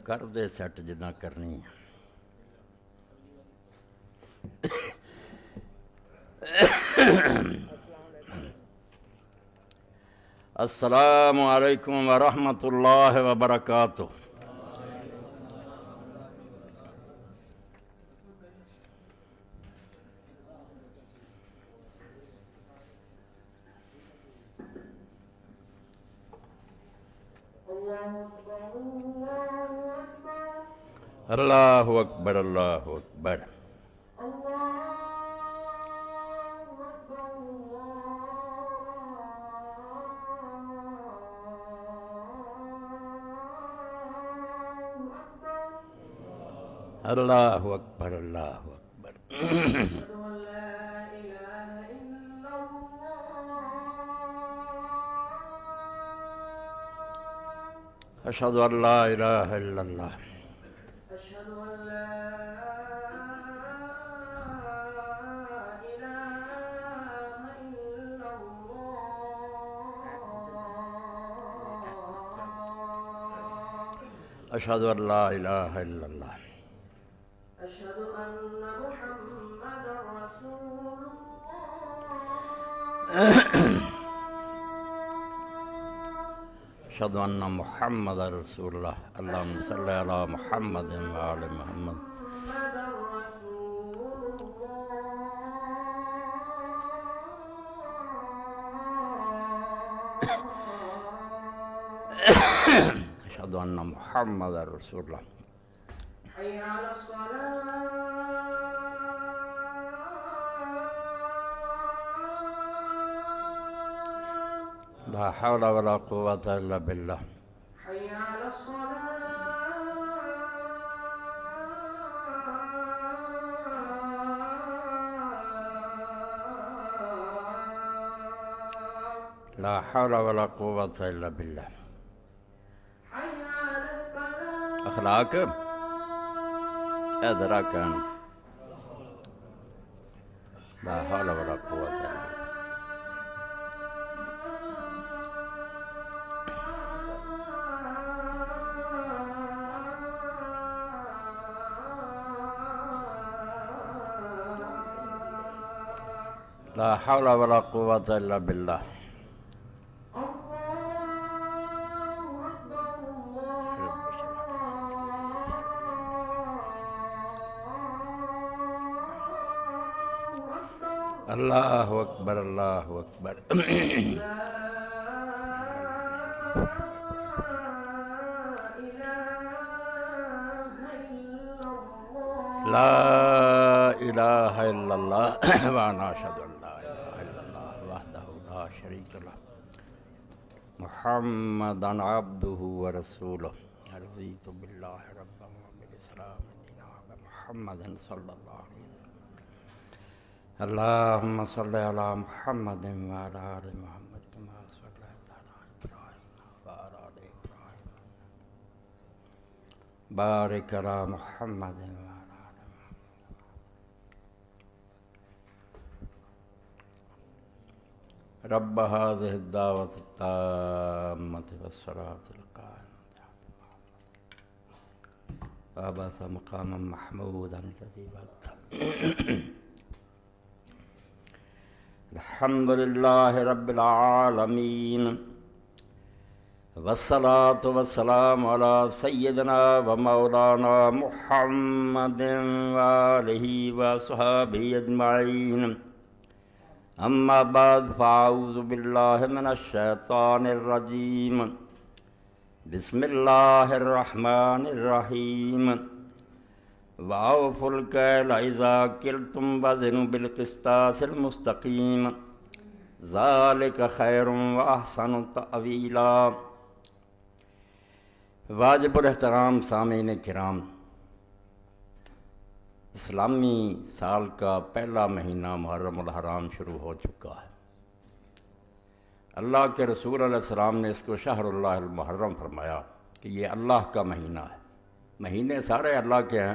کر دے سیٹ جداں کرنی ہے۔ السلام علیکم ورحمۃ اللہ وبرکاتہ۔ اللہ اکبر اللہ اکبر۔ اللہ اکبر اللہ اکبر۔ اشہد ان لا الہ الا اللہ۔ اشہد ان لا الہ الا اللہ۔ أشهد أن محمد رسول اشہد ان محمد رسول اللہ۔ اللہم صلی علی محمد وآل محمد۔ اشہد ان محمد رسول اللہ۔ حي على الصلاة لا حول ولا قوة الا باللہ۔ حي على الصلاة لا حول ولا قوة الا باللہ۔ حي على الفلاح اخلاق ادرا کن لا حول ولا قوة الا باللہ۔ لا حول ولا قوة الا باللہ۔ اللہ اکبر اللہ اکبر۔ لا الہ الا اللہ وانا اشہد ان لا الہ الا اللہ وحدہ لا شریک لہ محمدا عبدہ ورسولہ رضیت باللہ ربا وبالاسلام دینا وبمحمد صلی اللہ علیہ وسلم۔ اللہم صلی علی محمد وعلی آل محمد کما صلیت علی ابراہیم وعلی آل ابراہیم بارک علی محمد وعلی آل محمد۔ رب هذه الدعوة التامة والصلاة القائمة وابعث مقاما محمودا الذي وعدته۔ الحمد للہ رب العالمین والصلاة والسلام علی سیدنا و مولانا محمد وآلہ وصحبہ اجمعین۔ اما بعد فاعوذ باللہ من الشیطان الرجیم۔ بسم اللہ الرحمن الرحیم۔ وَأَوْفُوا الْكَيْلَ إِذَا كِلْتُمْ وَزِنُوا بِالْقِسْطَاسِ الْمُسْتَقِيمِ ذَلِكَ خَيْرٌ وَأَحْسَنُ تَأْوِيلًا۔ واجب الاحترام سامعین کرام، اسلامی سال کا پہلا مہینہ محرم الحرام شروع ہو چکا ہے۔ اللہ کے رسول علیہ السلام نے اس کو شہر اللہ المحرم فرمایا کہ یہ اللہ کا مہینہ ہے۔ مہینے سارے اللہ کے ہیں،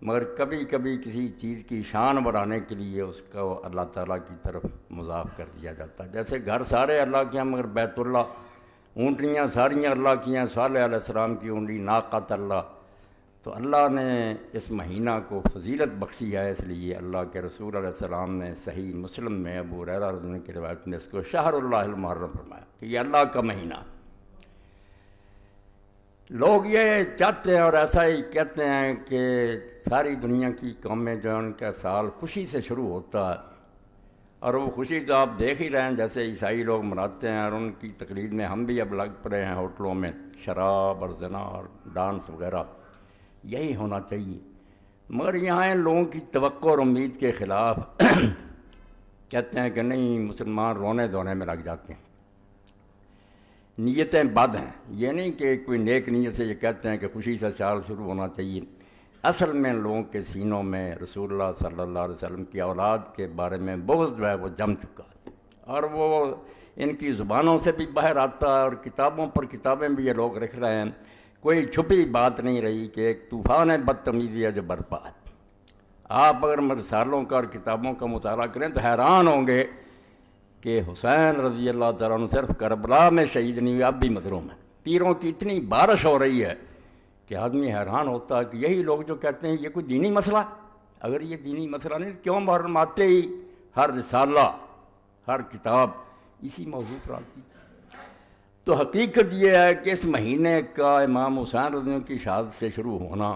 مگر کبھی کبھی کسی چیز کی شان بڑھانے کے لیے اس کو اللہ تعالیٰ کی طرف مضاف کر دیا جاتا ہے۔ جیسے گھر سارے اللہ کے ہیں مگر بیت اللہ اونٹنیاں ساریاں اللہ کی ہیں، صالح علیہ السلام کی اونٹی ناقۃ اللہ. تو اللہ نے اس مہینہ کو فضیلت بخشی ہے، اس لیے اللہ کے رسول علیہ السلام نے صحیح مسلم میں ابو ہریرہ رضی اللہ عنہ کی روایت میں اس کو شہر اللہ المحرم فرمایا کہ یہ اللہ کا مہینہ. لوگ یہ چاہتے ہیں اور ایسا ہی کہتے ہیں کہ ساری دنیا کی قومیں جو ان کا سال خوشی سے شروع ہوتا ہے، اور وہ خوشی تو آپ دیکھ ہی رہے ہیں جیسے عیسائی لوگ مناتے ہیں، اور ان کی تقلید میں ہم بھی اب لگ پڑے ہیں ہوٹلوں میں شراب اور زنا اور ڈانس وغیرہ. یہی ہونا چاہیے، مگر یہاں ان لوگوں کی توقع اور امید کے خلاف کہتے ہیں کہ نہیں، مسلمان رونے دھونے میں لگ جاتے ہیں. نیتیں بد ہیں، یہ نہیں کہ کوئی نیک نیت سے یہ کہتے ہیں کہ خوشی سے سال شروع ہونا چاہیے. اصل میں لوگوں کے سینوں میں رسول اللہ صلی اللہ علیہ وسلم کی اولاد کے بارے میں بغض جو ہے وہ جم چکا ہے، اور وہ ان کی زبانوں سے بھی باہر آتا ہے، اور کتابوں پر کتابیں بھی یہ لوگ لکھ رہے ہیں. کوئی چھپی بات نہیں رہی کہ ایک طوفان بدتمیزی ہے جو برپا ہے. آپ اگر رسالوں کا اور کتابوں کا مطالعہ کریں تو حیران ہوں گے کہ حسین رضی اللہ تعالیٰ عنہ صرف کربلا میں شہید نہیں ہوئے، اب بھی مدروں میں تیروں کی اتنی بارش ہو رہی ہے کہ آدمی حیران ہوتا ہے کہ یہی لوگ جو کہتے ہیں یہ کوئی دینی مسئلہ، اگر یہ دینی مسئلہ نہیں کیوں محرم آتے ہی ہر رسالہ ہر کتاب اسی موضوع پر آتی. تو حقیقت یہ ہے کہ اس مہینے کا امام حسین رضی اللہ عنہ کی شہادت سے شروع ہونا،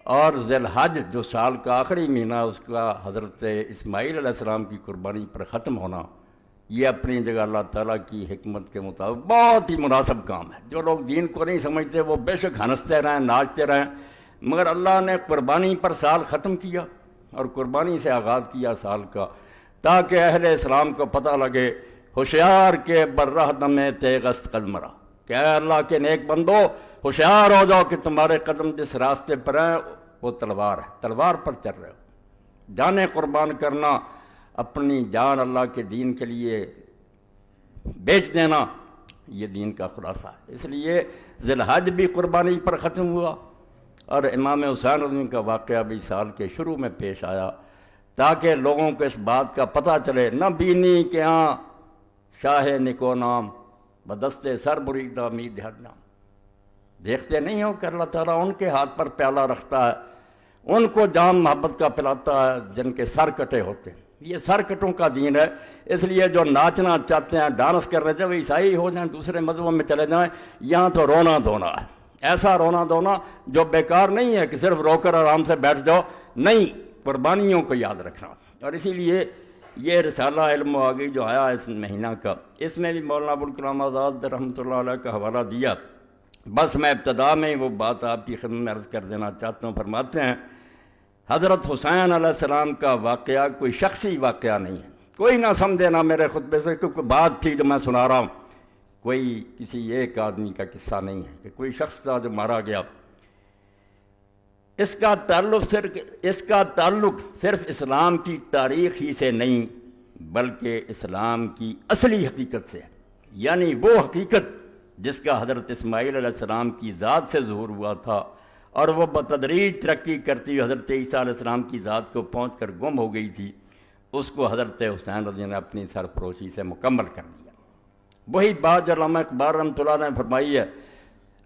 اور ذی الحج جو سال کا آخری مہینہ اس کا حضرت اسماعیل علیہ السلام کی قربانی پر ختم ہونا، یہ اپنی جگہ اللہ تعالیٰ کی حکمت کے مطابق بہت ہی مناسب کام ہے. جو لوگ دین کو نہیں سمجھتے وہ بے شک ہنستے رہیں، ناچتے رہیں، مگر اللہ نے قربانی پر سال ختم کیا اور قربانی سے آغاز کیا سال کا، تاکہ اہل اسلام کو پتہ لگے ہوشیار کے برہ دم تیغست قدمرا، کہ اے اللہ کے نیک بندو ہوشیار ہو جاؤ کہ تمہارے قدم جس راستے پر ہیں وہ تلوار ہے، تلوار پر چل رہے ہو. جانیں قربان کرنا، اپنی جان اللہ کے دین کے لیے بیچ دینا، یہ دین کا خلاصہ ہے. اس لیے ذی الحج بھی قربانی پر ختم ہوا، اور امام حسین رضی اللہ عنہ کا واقعہ بھی سال کے شروع میں پیش آیا، تاکہ لوگوں کو اس بات کا پتہ چلے نہ بینی کہ ہاں شاہ نکو نام بدست سر بریدہ امید ہر نام. دیکھتے نہیں ہو کہ اللہ تعالیٰ ان کے ہاتھ پر پیالہ رکھتا ہے، ان کو جام محبت کا پلاتا ہے جن کے سر کٹے ہوتے ہیں. یہ سر کٹوں کا دین ہے. اس لیے جو ناچنا چاہتے ہیں، ڈانس کر رہے تھے، وہ عیسائی ہو جائیں، دوسرے مذہبوں میں چلے جائیں، یہاں تو رونا دھونا ہے. ایسا رونا دھونا جو بیکار نہیں ہے کہ صرف رو کر آرام سے بیٹھ جاؤ، نہیں، قربانیوں کو یاد رکھنا. اور اسی لیے یہ رسالہ علم و آگئی جو آیا اس مہینہ کا، اس میں بھی مولانا ابوالکلام آزاد رحمۃ اللہ علیہ کا حوالہ دیا. بس میں ابتدا میں ہی وہ بات آپ کی خدمت میں عرض کر دینا چاہتا ہوں. فرماتے ہیں حضرت حسین علیہ السلام کا واقعہ کوئی شخصی واقعہ نہیں ہے. کوئی نہ سمجھے نہ میرے خطبے سے کہ کوئی بات تھی جو میں سنا رہا ہوں، کوئی کسی ایک آدمی کا قصہ نہیں ہے کہ کوئی شخص تھا جو مارا گیا. اس کا تعلق صرف اسلام کی تاریخ ہی سے نہیں بلکہ اسلام کی اصلی حقیقت سے ہے. یعنی وہ حقیقت جس کا حضرت اسماعیل علیہ السلام کی ذات سے ظہور ہوا تھا، اور وہ بتدریج ترقی کرتی ہوئی حضرت عیسیٰ علیہ السلام کی ذات کو پہنچ کر گم ہو گئی تھی، اس کو حضرت حسین رضی اللہ نے اپنی سرفروشی سے مکمل کر دیا. وہی بات جو علامہ اقبال رحمۃ اللہ نے فرمائی ہے،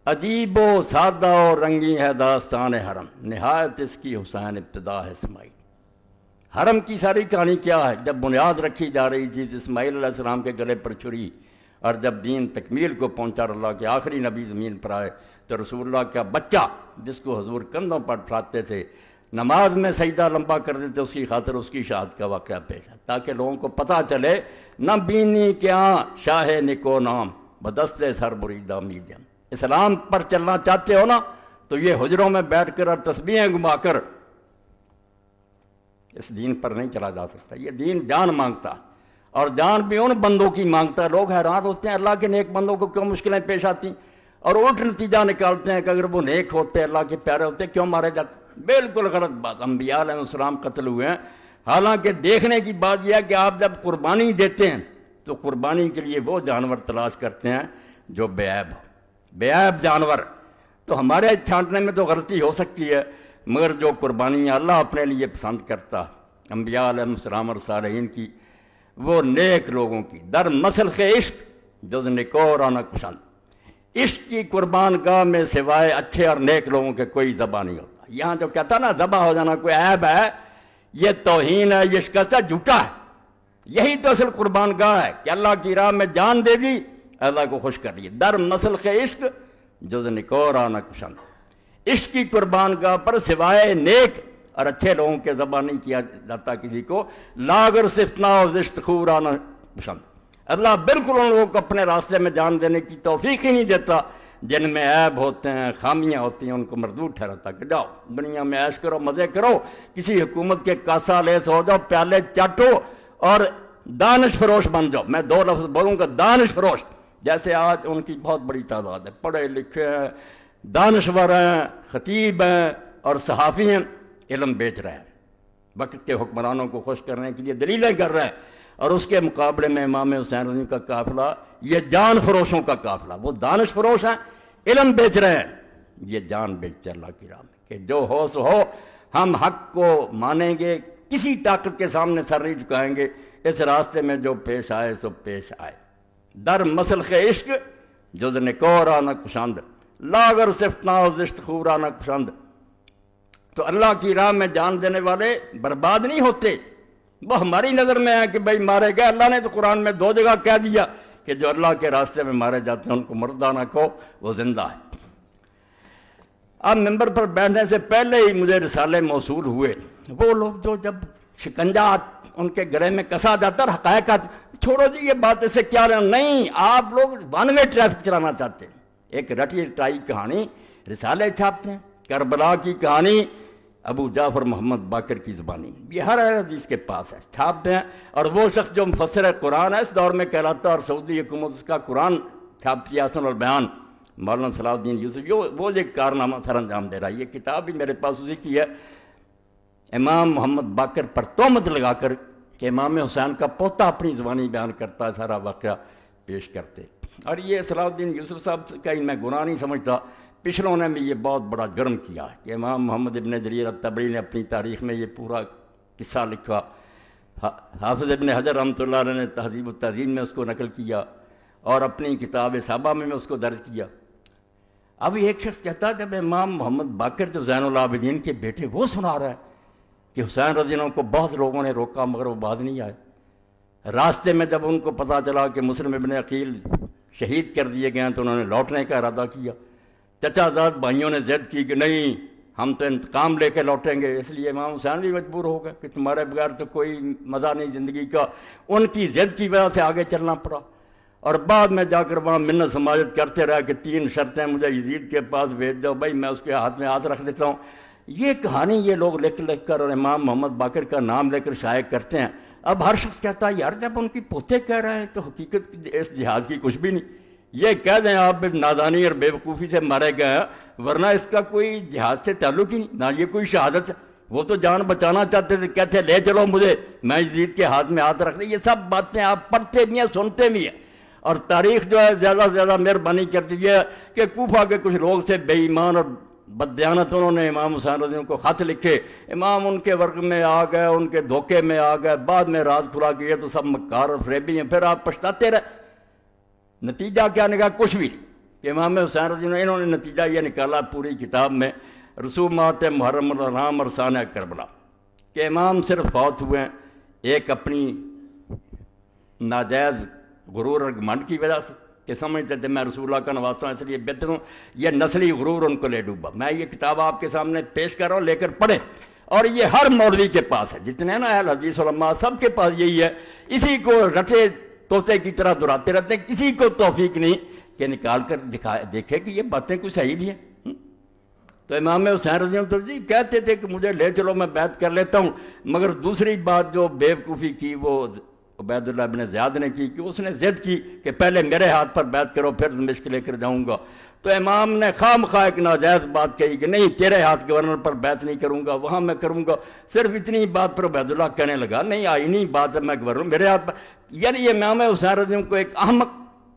عجیب و سادہ و رنگی ہے داستان حرم، نہایت اس کی حسین ابتدا ہے اسماعیل. حرم کی ساری کہانی کیا ہے؟ جب بنیاد رکھی جا رہی تھی اسماعیل علیہ السلام کے گلے پر چھری، اور جب دین تکمیل کو پہنچا، اللہ کے آخری نبی زمین پر آئے، تو رسول اللہ کا بچہ جس کو حضور کندھوں پر اٹھاتے تھے، نماز میں سجدہ لمبا کر دیتے، اس کی خاطر اس کی شہادت کا واقعہ پیش ہے، تاکہ لوگوں کو پتہ چلے نہ بینی کیا شاہ نکو نام بدست سر بریدہ امید. اسلام پر چلنا چاہتے ہو نا، تو یہ حجروں میں بیٹھ کر اور تسبیحیں گما کر اس دین پر نہیں چلا جا سکتا. یہ دین جان مانگتا ہے، اور جان بھی ان بندوں کی مانگتا ہے. لوگ حیران ہوتے ہیں اللہ کے نیک بندوں کو کیوں مشکلیں پیش آتی، اور الٹ نتیجہ نکالتے ہیں کہ اگر وہ نیک ہوتے، اللہ کے پیارے ہوتے، کیوں مارے جاتے. بالکل غلط بات. انبیاء علیہ السلام قتل ہوئے ہیں. حالانکہ دیکھنے کی بات یہ ہے کہ آپ جب قربانی دیتے ہیں تو قربانی کے لیے وہ جانور تلاش کرتے ہیں جو بے عیب ہو، بے عیب جانور. تو ہمارے چھانٹنے میں تو غلطی ہو سکتی ہے، مگر جو قربانیاں اللہ اپنے لیے پسند کرتا، انبیاء علیہ السلام اور صالحین کی، وہ نیک لوگوں کی در مسلخ عشق جز نکو رانا پسند۔ عشق کی قربان گاہ میں سوائے اچھے اور نیک لوگوں کے کوئی ذبح نہیں ہوتا۔ یہاں جو کہتا نا ذبح ہو جانا کوئی عیب ہے، یہ توہین ہے، یہ شکست ہے، جھوٹا ہے۔ یہی تو اصل قربان گاہ ہے کہ اللہ کی راہ میں جان دے دی، اللہ کو خوش کر لیے۔ در مسلخ عشق جز نکو رانا پسند۔ عشق کی قربان گاہ پر سوائے نیک اور اچھے لوگوں کے ذبح نہیں کیا جاتا کسی کو۔ لاگر صفتنا و زشت خورانا پسند۔ اللہ بالکل ان لوگوں کو اپنے راستے میں جان دینے کی توفیق ہی نہیں دیتا جن میں عیب ہوتے ہیں، خامیاں ہوتی ہیں، ان کو مردود ٹھہراتا کہ جاؤ دنیا میں عیش کرو، مزے کرو، کسی حکومت کے کاسا لیس ہو جاؤ، پیالے چاٹو اور دانش فروش بن جاؤ۔ میں دو لفظ بولوں گا، دانش فروش۔ جیسے آج ان کی بہت بڑی تعداد ہے، پڑھے لکھے ہیں، دانشور ہیں، خطیب ہیں اور صحافی ہیں، علم بیچ رہے ہیں، وقت کے حکمرانوں کو خوش کرنے کے لیے دلیلیں کر رہے ہیں، اور اس کے مقابلے میں امام حسین رضی کا قافلہ یہ جان فروشوں کا قافلہ۔ وہ دانش فروش ہیں، علم بیچ رہے ہیں، یہ جان بیچتے اللہ کی راہ میں کہ جو ہو سو ہو، ہم حق کو مانیں گے، کسی طاقت کے سامنے سر نہیں جھکائیں گے، اس راستے میں جو پیش آئے سو پیش آئے۔ در مسلخ عشق جز نکورانا کشند، لاگر صفتنا و زشت خورانا کشند۔ تو اللہ کی راہ میں جان دینے والے برباد نہیں ہوتے۔ وہ ہماری نظر میں ہے کہ بھائی مارے گئے، اللہ نے تو قرآن میں 2 جگہ کہہ دیا کہ جو اللہ کے راستے میں مارے جاتے ہیں ان کو مردہ نہ کہو، وہ زندہ ہے۔ اب ممبر پر بیٹھنے سے پہلے ہی مجھے رسالے موصول ہوئے، وہ لوگ جو جب شکنجہ ان کے گلے میں کسا جاتا اور حقائق چھوڑو جی یہ بات اس سے کیا رہا، نہیں، آپ لوگ ون وے ٹریفک چلانا چاہتے ہیں، ایک رٹی رٹائی کہانی رسالے چھاپتے ہیں، کربلا کی کہانی ابو جعفر محمد باقر کی زبانی، یہ ہر حدیث کے پاس ہے، چھاپتے ہیں۔ اور وہ شخص جو مفسر قرآن ہے اس دور میں کہلاتا ہے، اور سعودی حکومت اس کا قرآن چھاپتی ہے، حسن البیان، مولانا صلاح الدین یوسف، وہ ایک کارنامہ سر انجام دے رہا ہے۔ یہ کتاب بھی میرے پاس اسی کی ہے، امام محمد باقر پر تہمت لگا کر کہ امام حسین کا پوتا اپنی زبانی بیان کرتا ہے، سارا واقعہ پیش کرتے۔ اور یہ صلاح الدین یوسف صاحب کا میں گناہ نہیں سمجھتا، پچھلوں نے بھی یہ بہت بڑا جرم کیا ہے کہ امام محمد ابن جریر الطبری نے اپنی تاریخ میں یہ پورا قصہ لکھا، حافظ ابن حجر رحمۃ اللہ علیہ نے تہذیب التہذیب میں اس کو نقل کیا، اور اپنی کتاب صحابہ میں اس کو درج کیا۔ اب ایک شخص کہتا ہے جب امام محمد باقر جو زین العابدین کے بیٹے، وہ سنا رہا ہے کہ حسین رضی اللہ عنہ کو بہت لوگوں نے روکا مگر وہ بعد نہیں آئے۔ راستے میں جب ان کو پتہ چلا کہ مسلم ابن عقیل شہید کر دیے گئے ہیں تو انہوں نے لوٹنے کا ارادہ کیا۔ چچا زاد بھائیوں نے ضد کی کہ نہیں، ہم تو انتقام لے کے لوٹیں گے، اس لیے امام حسین بھی مجبور ہو گئے کہ تمہارے بغیر تو کوئی مزہ نہیں زندگی کا۔ ان کی ضد کی وجہ سے آگے چلنا پڑا، اور بعد میں جا کر وہاں منت سماجت کرتے رہے کہ 3 شرطیں مجھے یزید کے پاس بھیج دو، بھائی میں اس کے ہاتھ میں ہاتھ رکھ دیتا ہوں۔ یہ کہانی یہ لوگ لکھ لکھ کر اور امام محمد باقر کا نام لے کر شائع کرتے ہیں۔ اب ہر شخص کہتا ہے یار جب ان کی پوتے کہہ رہے ہیں تو حقیقت اس جہاد کی کچھ بھی نہیں، یہ کہہ دیں آپ نادانی اور بے وقوفی سے مارے گئے ہیں، ورنہ اس کا کوئی جہاد سے تعلق ہی نہیں، نہ یہ کوئی شہادت ہے۔ وہ تو جان بچانا چاہتے تھے، کہتے لے چلو مجھے، میں یزید کے ہاتھ میں ہاتھ رکھ دیں۔ یہ سب باتیں آپ پڑھتے بھی ہیں، سنتے بھی ہیں، اور تاریخ جو ہے زیادہ سے زیادہ مہربانی کرتی ہے کہ کوفہ کے کچھ لوگ سے بے ایمان اور بددیانت انہوں نے امام حسین رضی اللہ عنہ کو خط لکھے، امام ان کے ورق میں آ گئے، ان کے دھوکے میں آ گئے، بعد میں راز کھلا کہ یہ تو سب مکار اور فریبی ہیں، پھر آپ پچھتاتے رہے۔ نتیجہ کیا نکلا؟ کچھ بھی نہیں کہ امام حسین رضی اللہ عنہ انہوں نے نتیجہ یہ نکالا پوری کتاب میں رسومات محرم الحرام اور ثانیہ کربلا کہ امام صرف فوت ہوئے ہیں ایک اپنی ناجائز غرور اور گھمنڈ کی وجہ سے کہ سمجھتے تھے میں رسول اللہ کا نواسا ہوں اس لیے بہتر ہوں، یہ نسلی غرور ان کو لے ڈوبا۔ میں یہ کتاب آپ کے سامنے پیش کر رہا ہوں، لے کر پڑھیں، اور یہ ہر مولوی کے پاس ہے، جتنے ہیں نا اہل حدیث علماء سب کے پاس یہی ہے، اسی کو رٹے طوطے کی طرح دہراتے رہتے ہیں، کسی کو توفیق نہیں کہ نکال کر دیکھے کہ یہ باتیں کچھ صحیح نہیں ہیں۔ تو امام حسین رضی اللہ عنہ جی کہتے تھے کہ مجھے لے چلو میں بیعت کر لیتا ہوں، مگر دوسری بات جو بے وقوفی کی وہ عبید اللہ بن زیاد نے کی کہ اس نے ضد کی کہ پہلے میرے ہاتھ پر بیعت کرو پھر دمشق لے کر جاؤں گا، تو امام نے خواہ مخواہ ایک ناجائز بات کہی کہ نہیں تیرے ہاتھ گورنر پر بیعت نہیں کروں گا، وہاں میں کروں گا۔ صرف اتنی بات پر عبید اللہ کہنے لگا نہیں آئینی بات ہے، میں گورنر میرے ہاتھ پر، یعنی یہ امام حسین رضی اللہ عنہ کو ایک احمق،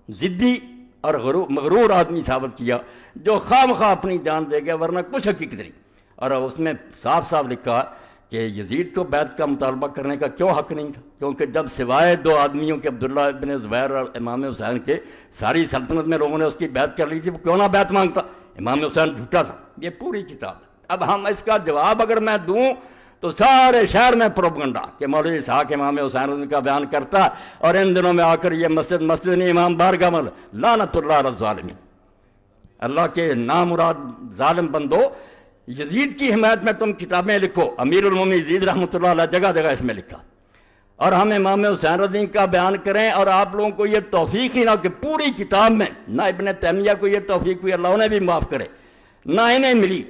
ضدی اور مغرور آدمی ثابت کیا جو خواہ مخواہ اپنی جان دے گیا، ورنہ کچھ حقیقت نہیں۔ اور اس میں صاف صاف لکھا کہ یزید کو بیعت کا مطالبہ کرنے کا کیوں حق نہیں تھا، کیونکہ جب سوائے 2 آدمیوں کے عبداللہ ابن زبیر اور امام حسین کے ساری سلطنت میں لوگوں نے اس کی بیعت کر لی تھی، وہ کیوں نہ بیعت مانگتا؟ امام حسین جھوٹا تھا، یہ پوری کتاب ہے۔ اب ہم اس کا جواب اگر میں دوں تو سارے شہر میں پروپگنڈا کہ مولوی اسحاق امام حسین رضی کا بیان کرتا، اور ان دنوں میں آ کر یہ مسجد نہیں امام بارگاہ میں، لعنت اللہ علی الظالمین، اللہ کے نامراد ظالم بندو، یزید کی حمایت میں تم کتابیں لکھو، امیر المومنین یزید رحمۃ اللہ علیہ جگہ جگہ اس میں لکھا، اور ہم امام حسین رضی کا بیان کریں، اور آپ لوگوں کو یہ توفیق ہی نہ کہ پوری کتاب میں نہ ابن تیمیہ کو یہ توفیق ہوئی، اللہ انہیں بھی معاف کرے، نہ انہیں ملی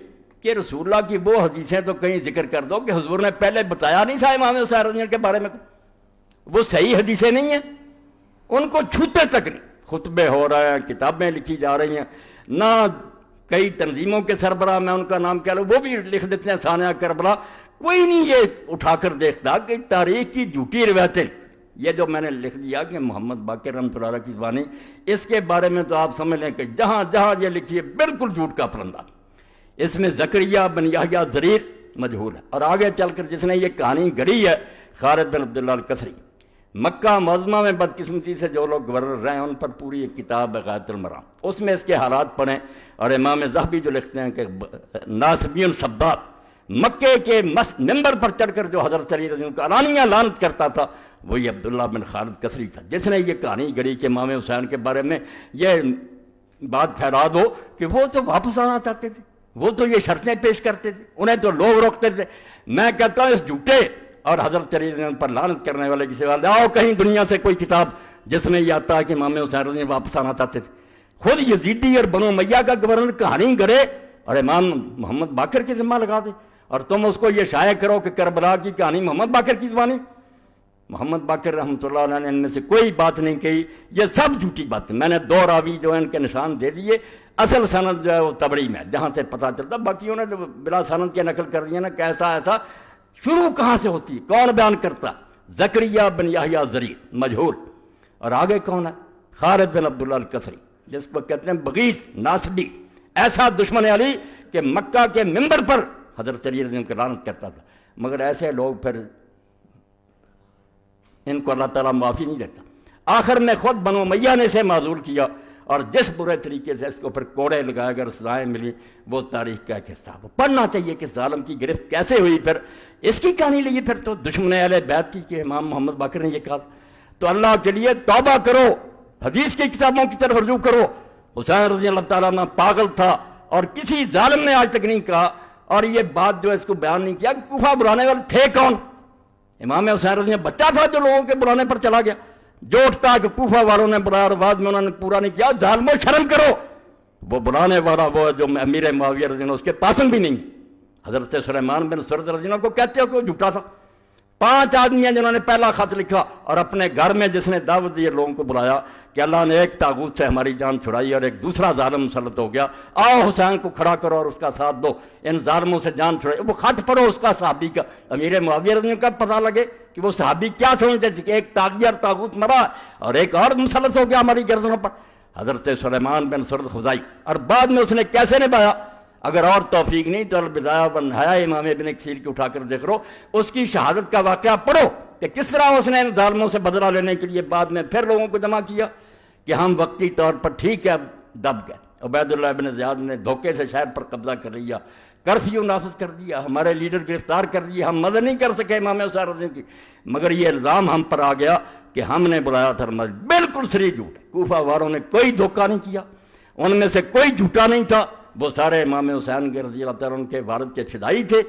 کہ رسول اللہ کی وہ حدیثیں تو کہیں ذکر کر دو کہ حضور نے پہلے بتایا نہیں تھا امام حسین رضی کے بارے میں، وہ صحیح حدیثیں نہیں ہیں، ان کو چھوتے تک نہیں، خطبے ہو رہے ہیں، کتابیں لکھی جا رہی ہیں، نہ کئی تنظیموں کے سربراہ میں ان کا نام کیا لو وہ بھی لکھ دیتے ہیں ثانیہ کربلا، کوئی نہیں یہ اٹھا کر دیکھتا کہ تاریخ کی جھوٹی روایتیں، یہ جو میں نے لکھ دیا کہ محمد باقر رحمۃ اللہ علیہ کی زبانی، اس کے بارے میں تو آپ سمجھ لیں کہ جہاں جہاں یہ لکھی ہے بالکل جھوٹ کا پرندہ، اس میں زکریہ بن یحییٰ ضریر مجہول ہے، اور آگے چل کر جس نے یہ کہانی گڑھی ہے خالد بن عبداللہ الکسری، مکہ معظمہ میں بدقسمتی سے جو لوگ گورنر رہے ہیں ان پر پوری ایک کتاب ہے غایۃ المرام، اس میں اس کے حالات پڑھیں، اور امام ذہبی جو لکھتے ہیں کہ ناصبی السباب، مکے کے ممبر پر چڑھ کر جو حضرت علی رضی اللہ عنہ کو علانیہ لعنت کرتا تھا وہی عبداللہ بن خالد کسری تھا، جس نے یہ کہانی گڑھی کہ امام حسین کے بارے میں یہ بات پھیلا دو کہ وہ تو واپس آنا چاہتے تھے، وہ تو یہ شرطیں پیش کرتے تھے، انہیں تو لوگ روکتے تھے۔ میں کہتا ہوں اس جھوٹے اور حضرت علی رضی اللہ عنہ پر لعنت کرنے والے کی سوال آؤ کہیں دنیا سے کوئی کتاب جس میں یہ آتا ہے کہ امام حسین رضی اللہ عنہ واپس آنا چاہتے تھے۔ خود یزیدی اور بنو امیہ کا گورنر کہانی گڑھے اور امام محمد باقر کی ذمہ لگا دے، اور تم اس کو یہ شائع کرو کہ کربلا کی کہانی محمد باقر کی زبانی۔ محمد باقر رحمۃ اللہ علیہ نے ان میں سے کوئی بات نہیں کہی، یہ سب جھوٹی باتیں۔ میں نے 2 راوی جو ان کے نشان دے دیے، اصل سند جو ہے وہ تبری میں جہاں سے پتہ چلتا، باقی انہوں نے بلا سند کی نقل کر دی ہے نا، کیسا ایسا شروع کہاں سے ہوتی ہے، کون بیان کرتا؟ زکریہ بن یحییٰ ضریر مجہول، اور آگے کون ہے؟ خالد بن عبداللہ الکسری، جس کو کہتے ہیں بغیث ناصبی، ایسا دشمن علی کہ مکہ کے ممبر پر حضرت علی رضی اللہ عنہ کو لعنت کرتا تھا۔ مگر ایسے لوگ پھر ان کو اللہ تعالیٰ معافی نہیں دیتا۔ آخر میں خود بنو امیہ نے اسے معذور کیا، اور جس برے طریقے سے اس کو پھر کوڑے لگائے کر سزائیں ملی، وہ تاریخ کا ایک حصہ وہ پڑھنا چاہیے کہ ظالم کی گرفت کیسے ہوئی۔ پھر اس کی کہانی لئی پھر تو دشمن اہل بیت کی کہ امام محمد باقر نے یہ کہا۔ تو اللہ کے لیے توبہ کرو، حدیث کی کتابوں کی طرف رجوع کرو۔ حسین رضی اللہ تعالیٰ عنہ پاگل تھا، اور کسی ظالم نے آج تک نہیں کہا، اور یہ بات جو اس کو بیان نہیں کیا کہ کوفہ بلانے والے تھے کون؟ امام حسین رضی اللہ بچہ تھا جو لوگوں کے بلانے پر چلا گیا، جو اٹھتا کہ کوفہ والوں نے بلایا اور بعد میں انہوں نے پورا نہیں کیا، ظالموں شرم کرو۔ وہ بلانے والا وہ جو امیر معاویہ رضی اللہ اس کے پاسن بھی نہیں، حضرت سلیمان بن سرد رضی اللہ کو کہتے ہو کہ وہ جھوٹا تھا۔ 5 آدمی ہیں جنہوں نے پہلا خط لکھا، اور اپنے گھر میں جس نے دعوت دی لوگوں کو بلایا کہ اللہ نے ایک طاغوت سے ہماری جان چھڑائی اور ایک دوسرا ظالم مسلط ہو گیا، آؤ حسین کو کھڑا کرو اور اس کا ساتھ دو، ان ظالموں سے جان چھڑائی۔ وہ خط پڑھو اس کا صحابی کا، امیر معاویہ رضی اللہ کا پتہ لگے کہ وہ صحابی کیا سمجھتے تھے کہ ایک طاغیہ اور طاغوت مرا اور ایک اور مسلط ہو گیا ہماری گردنوں پر، حضرت سلیمان بن سرد خزائی۔ اور بعد میں اس نے کیسے نبھایا؟ اگر اور توفیق نہیں تو البدایہ والنہایہ امام ابن کثیر کی اٹھا کر دیکھ رہو، اس کی شہادت کا واقعہ پڑھو کہ کس طرح اس نے ان ظالموں سے بدلہ لینے کے لیے بعد میں پھر لوگوں کو جمع کیا کہ ہم وقتی طور پر ٹھیک ہے دب گئے۔ عبید اللہ ابن زیاد نے دھوکے سے شہر پر قبضہ کر لیا، کرفیو نافذ کر دیا، ہمارے لیڈر گرفتار کر لیے، ہم مدد نہیں کر سکے امام حسین رضی اللہ کی، مگر یہ الزام ہم پر آ گیا کہ ہم نے بلایا تھا۔ بالکل صریح جھوٹ ہے، کوفہ والوں نے کوئی دھوکہ نہیں کیا، ان میں سے کوئی جھوٹا نہیں تھا، وہ سارے امام حسین کے رضی اللہ تعالیٰ عنہ کے والد کے فدائی تھے۔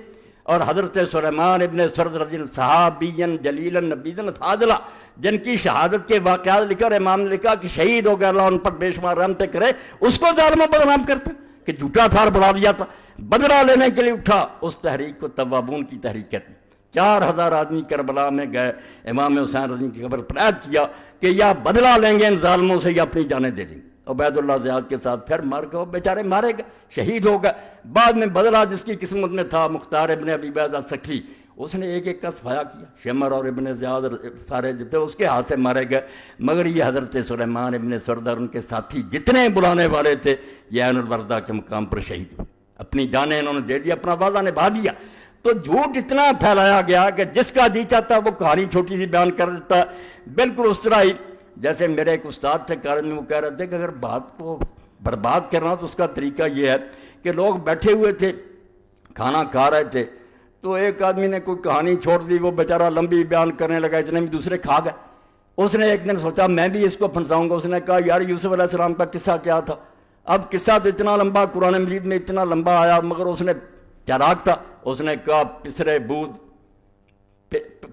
اور حضرت سلیمان ابن سرد رضی اللہ صحابین جلیلا نبیذا فاضلا، جن کی شہادت کے واقعات لکھا اور امام نے لکھا کہ شہید ہو گیا، اللہ ان پر بے شمار رحمتیں کرے، اس کو ظالموں بدنام کرتے کہ جھوٹا تھا اور بلا دیا تھا، بدلہ لینے کے لیے اٹھا۔ اس تحریک کو توابون کی تحریک کہتے ہیں۔ 4000 آدمی کربلا میں گئے، امام حسین رضی کی خبر پر عہد کیا کہ یا بدلہ لیں گے ان ظالموں سے یا اپنی جانیں دے دیں گے۔ عبید اللہ زیاد کے ساتھ پھر مار کے وہ بیچارے مارے گئے، شہید ہو گئے۔ بعد میں بدلہ جس کی قسمت میں تھا، مختار ابن ابی بیضہ سکری، اس نے ایک ایک کا صفایا کیا، شمر اور ابن زیاد سارے جتنے اس کے ہاتھ سے مارے گئے۔ مگر یہ حضرت سلیمان ابن سرد اور ان کے ساتھی جتنے بلانے والے تھے یہ عین البردہ کے مقام پر شہید ہوئے، اپنی جانیں انہوں نے دے دیا، اپنا وعدہ نبھا دیا۔ تو جھوٹ اتنا پھیلایا گیا کہ جس کا جی چاہتا وہ کہانی چھوٹی سی بیان کر دیتا ہے. بالکل اس طرح ہی جیسے میرے ایک استاد تھے کالج میں، وہ کہہ رہے تھے کہ اگر بات کو برباد کرنا تو اس کا طریقہ یہ ہے کہ لوگ بیٹھے ہوئے تھے، کھانا کھا رہے تھے، تو ایک آدمی نے کوئی کہانی چھوڑ دی، وہ بیچارہ لمبی بیان کرنے لگا، اتنے میں دوسرے کھا گئے. اس نے ایک دن سوچا میں بھی اس کو پھنساؤں گا. اس نے کہا یار یوسف علیہ السلام کا قصہ کیا تھا؟ اب قصہ تو اتنا لمبا قرآن مجید میں اتنا لمبا آیا، مگر اس نے چالاک تھا. اس نے کہا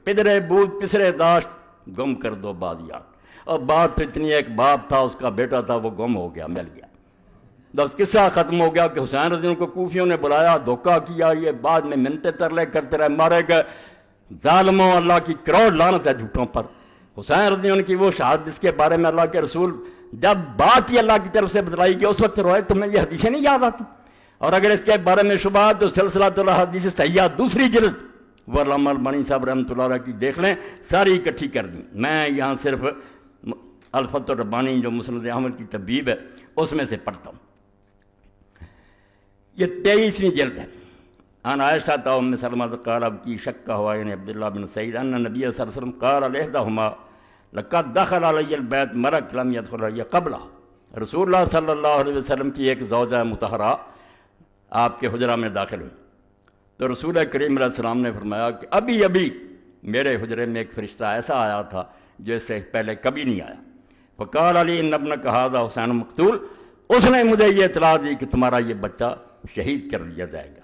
پدرے بود پسرے داشت گم کر دو بادیات. اور بات تو اتنی، ایک باپ تھا، اس کا بیٹا تھا، وہ گم ہو گیا، مل گیا. بس قصہ ختم ہو گیا کہ حسین رضی اللہ کو کوفیوں نے بلایا، دھوکہ کیا، یہ بعد میں منتیں ترلے کرتے رہے، مارے گئے. ظالموں، اللہ کی کروڑ لعنت ہے جھوٹوں پر. حسین رضی اللہ کی وہ شہادت جس کے بارے میں اللہ کے رسول جب بات ہی اللہ کی طرف سے بتلائی گئی اس وقت روئے. تمہیں یہ حدیثیں نہیں یاد آتی؟ اور اگر اس کے بارے میں شبہات تو سلسلۃ الحدیث صحیحہ دوسری جلد وہ علامہ البانی صاحب رحمۃ اللہ علیہ کی دیکھ لیں، ساری اکٹھی کر دیں. میں یہاں صرف الفتح الربانی جو مسند احمد کی تبیب ہے اس میں سے پڑھتا ہوں. یہ 23ویں جلد ہے. عن عائشہ ام سلمہ قال اب کی شک ہوا یعنی عبداللہ بن سعید ان نبی صلی اللہ علیہ وسلم قال لإحداهما لقد دخل علی البیت مرک لم يدخل علی قبلہ. رسول اللہ صلی اللہ علیہ وسلم کی ایک زوجہ مطہرہ آپ کے حجرہ میں داخل ہوئی تو رسول کریم علیہ السلام نے فرمایا کہ ابھی ابھی میرے حجرے میں ایک فرشتہ ایسا آیا تھا جو اس سے پہلے کبھی نہیں آیا. فقال علی ان ابنک ھذا حسین مقتول. اس نے مجھے یہ اطلاع دی کہ تمہارا یہ بچہ شہید کر دیا جائے گا.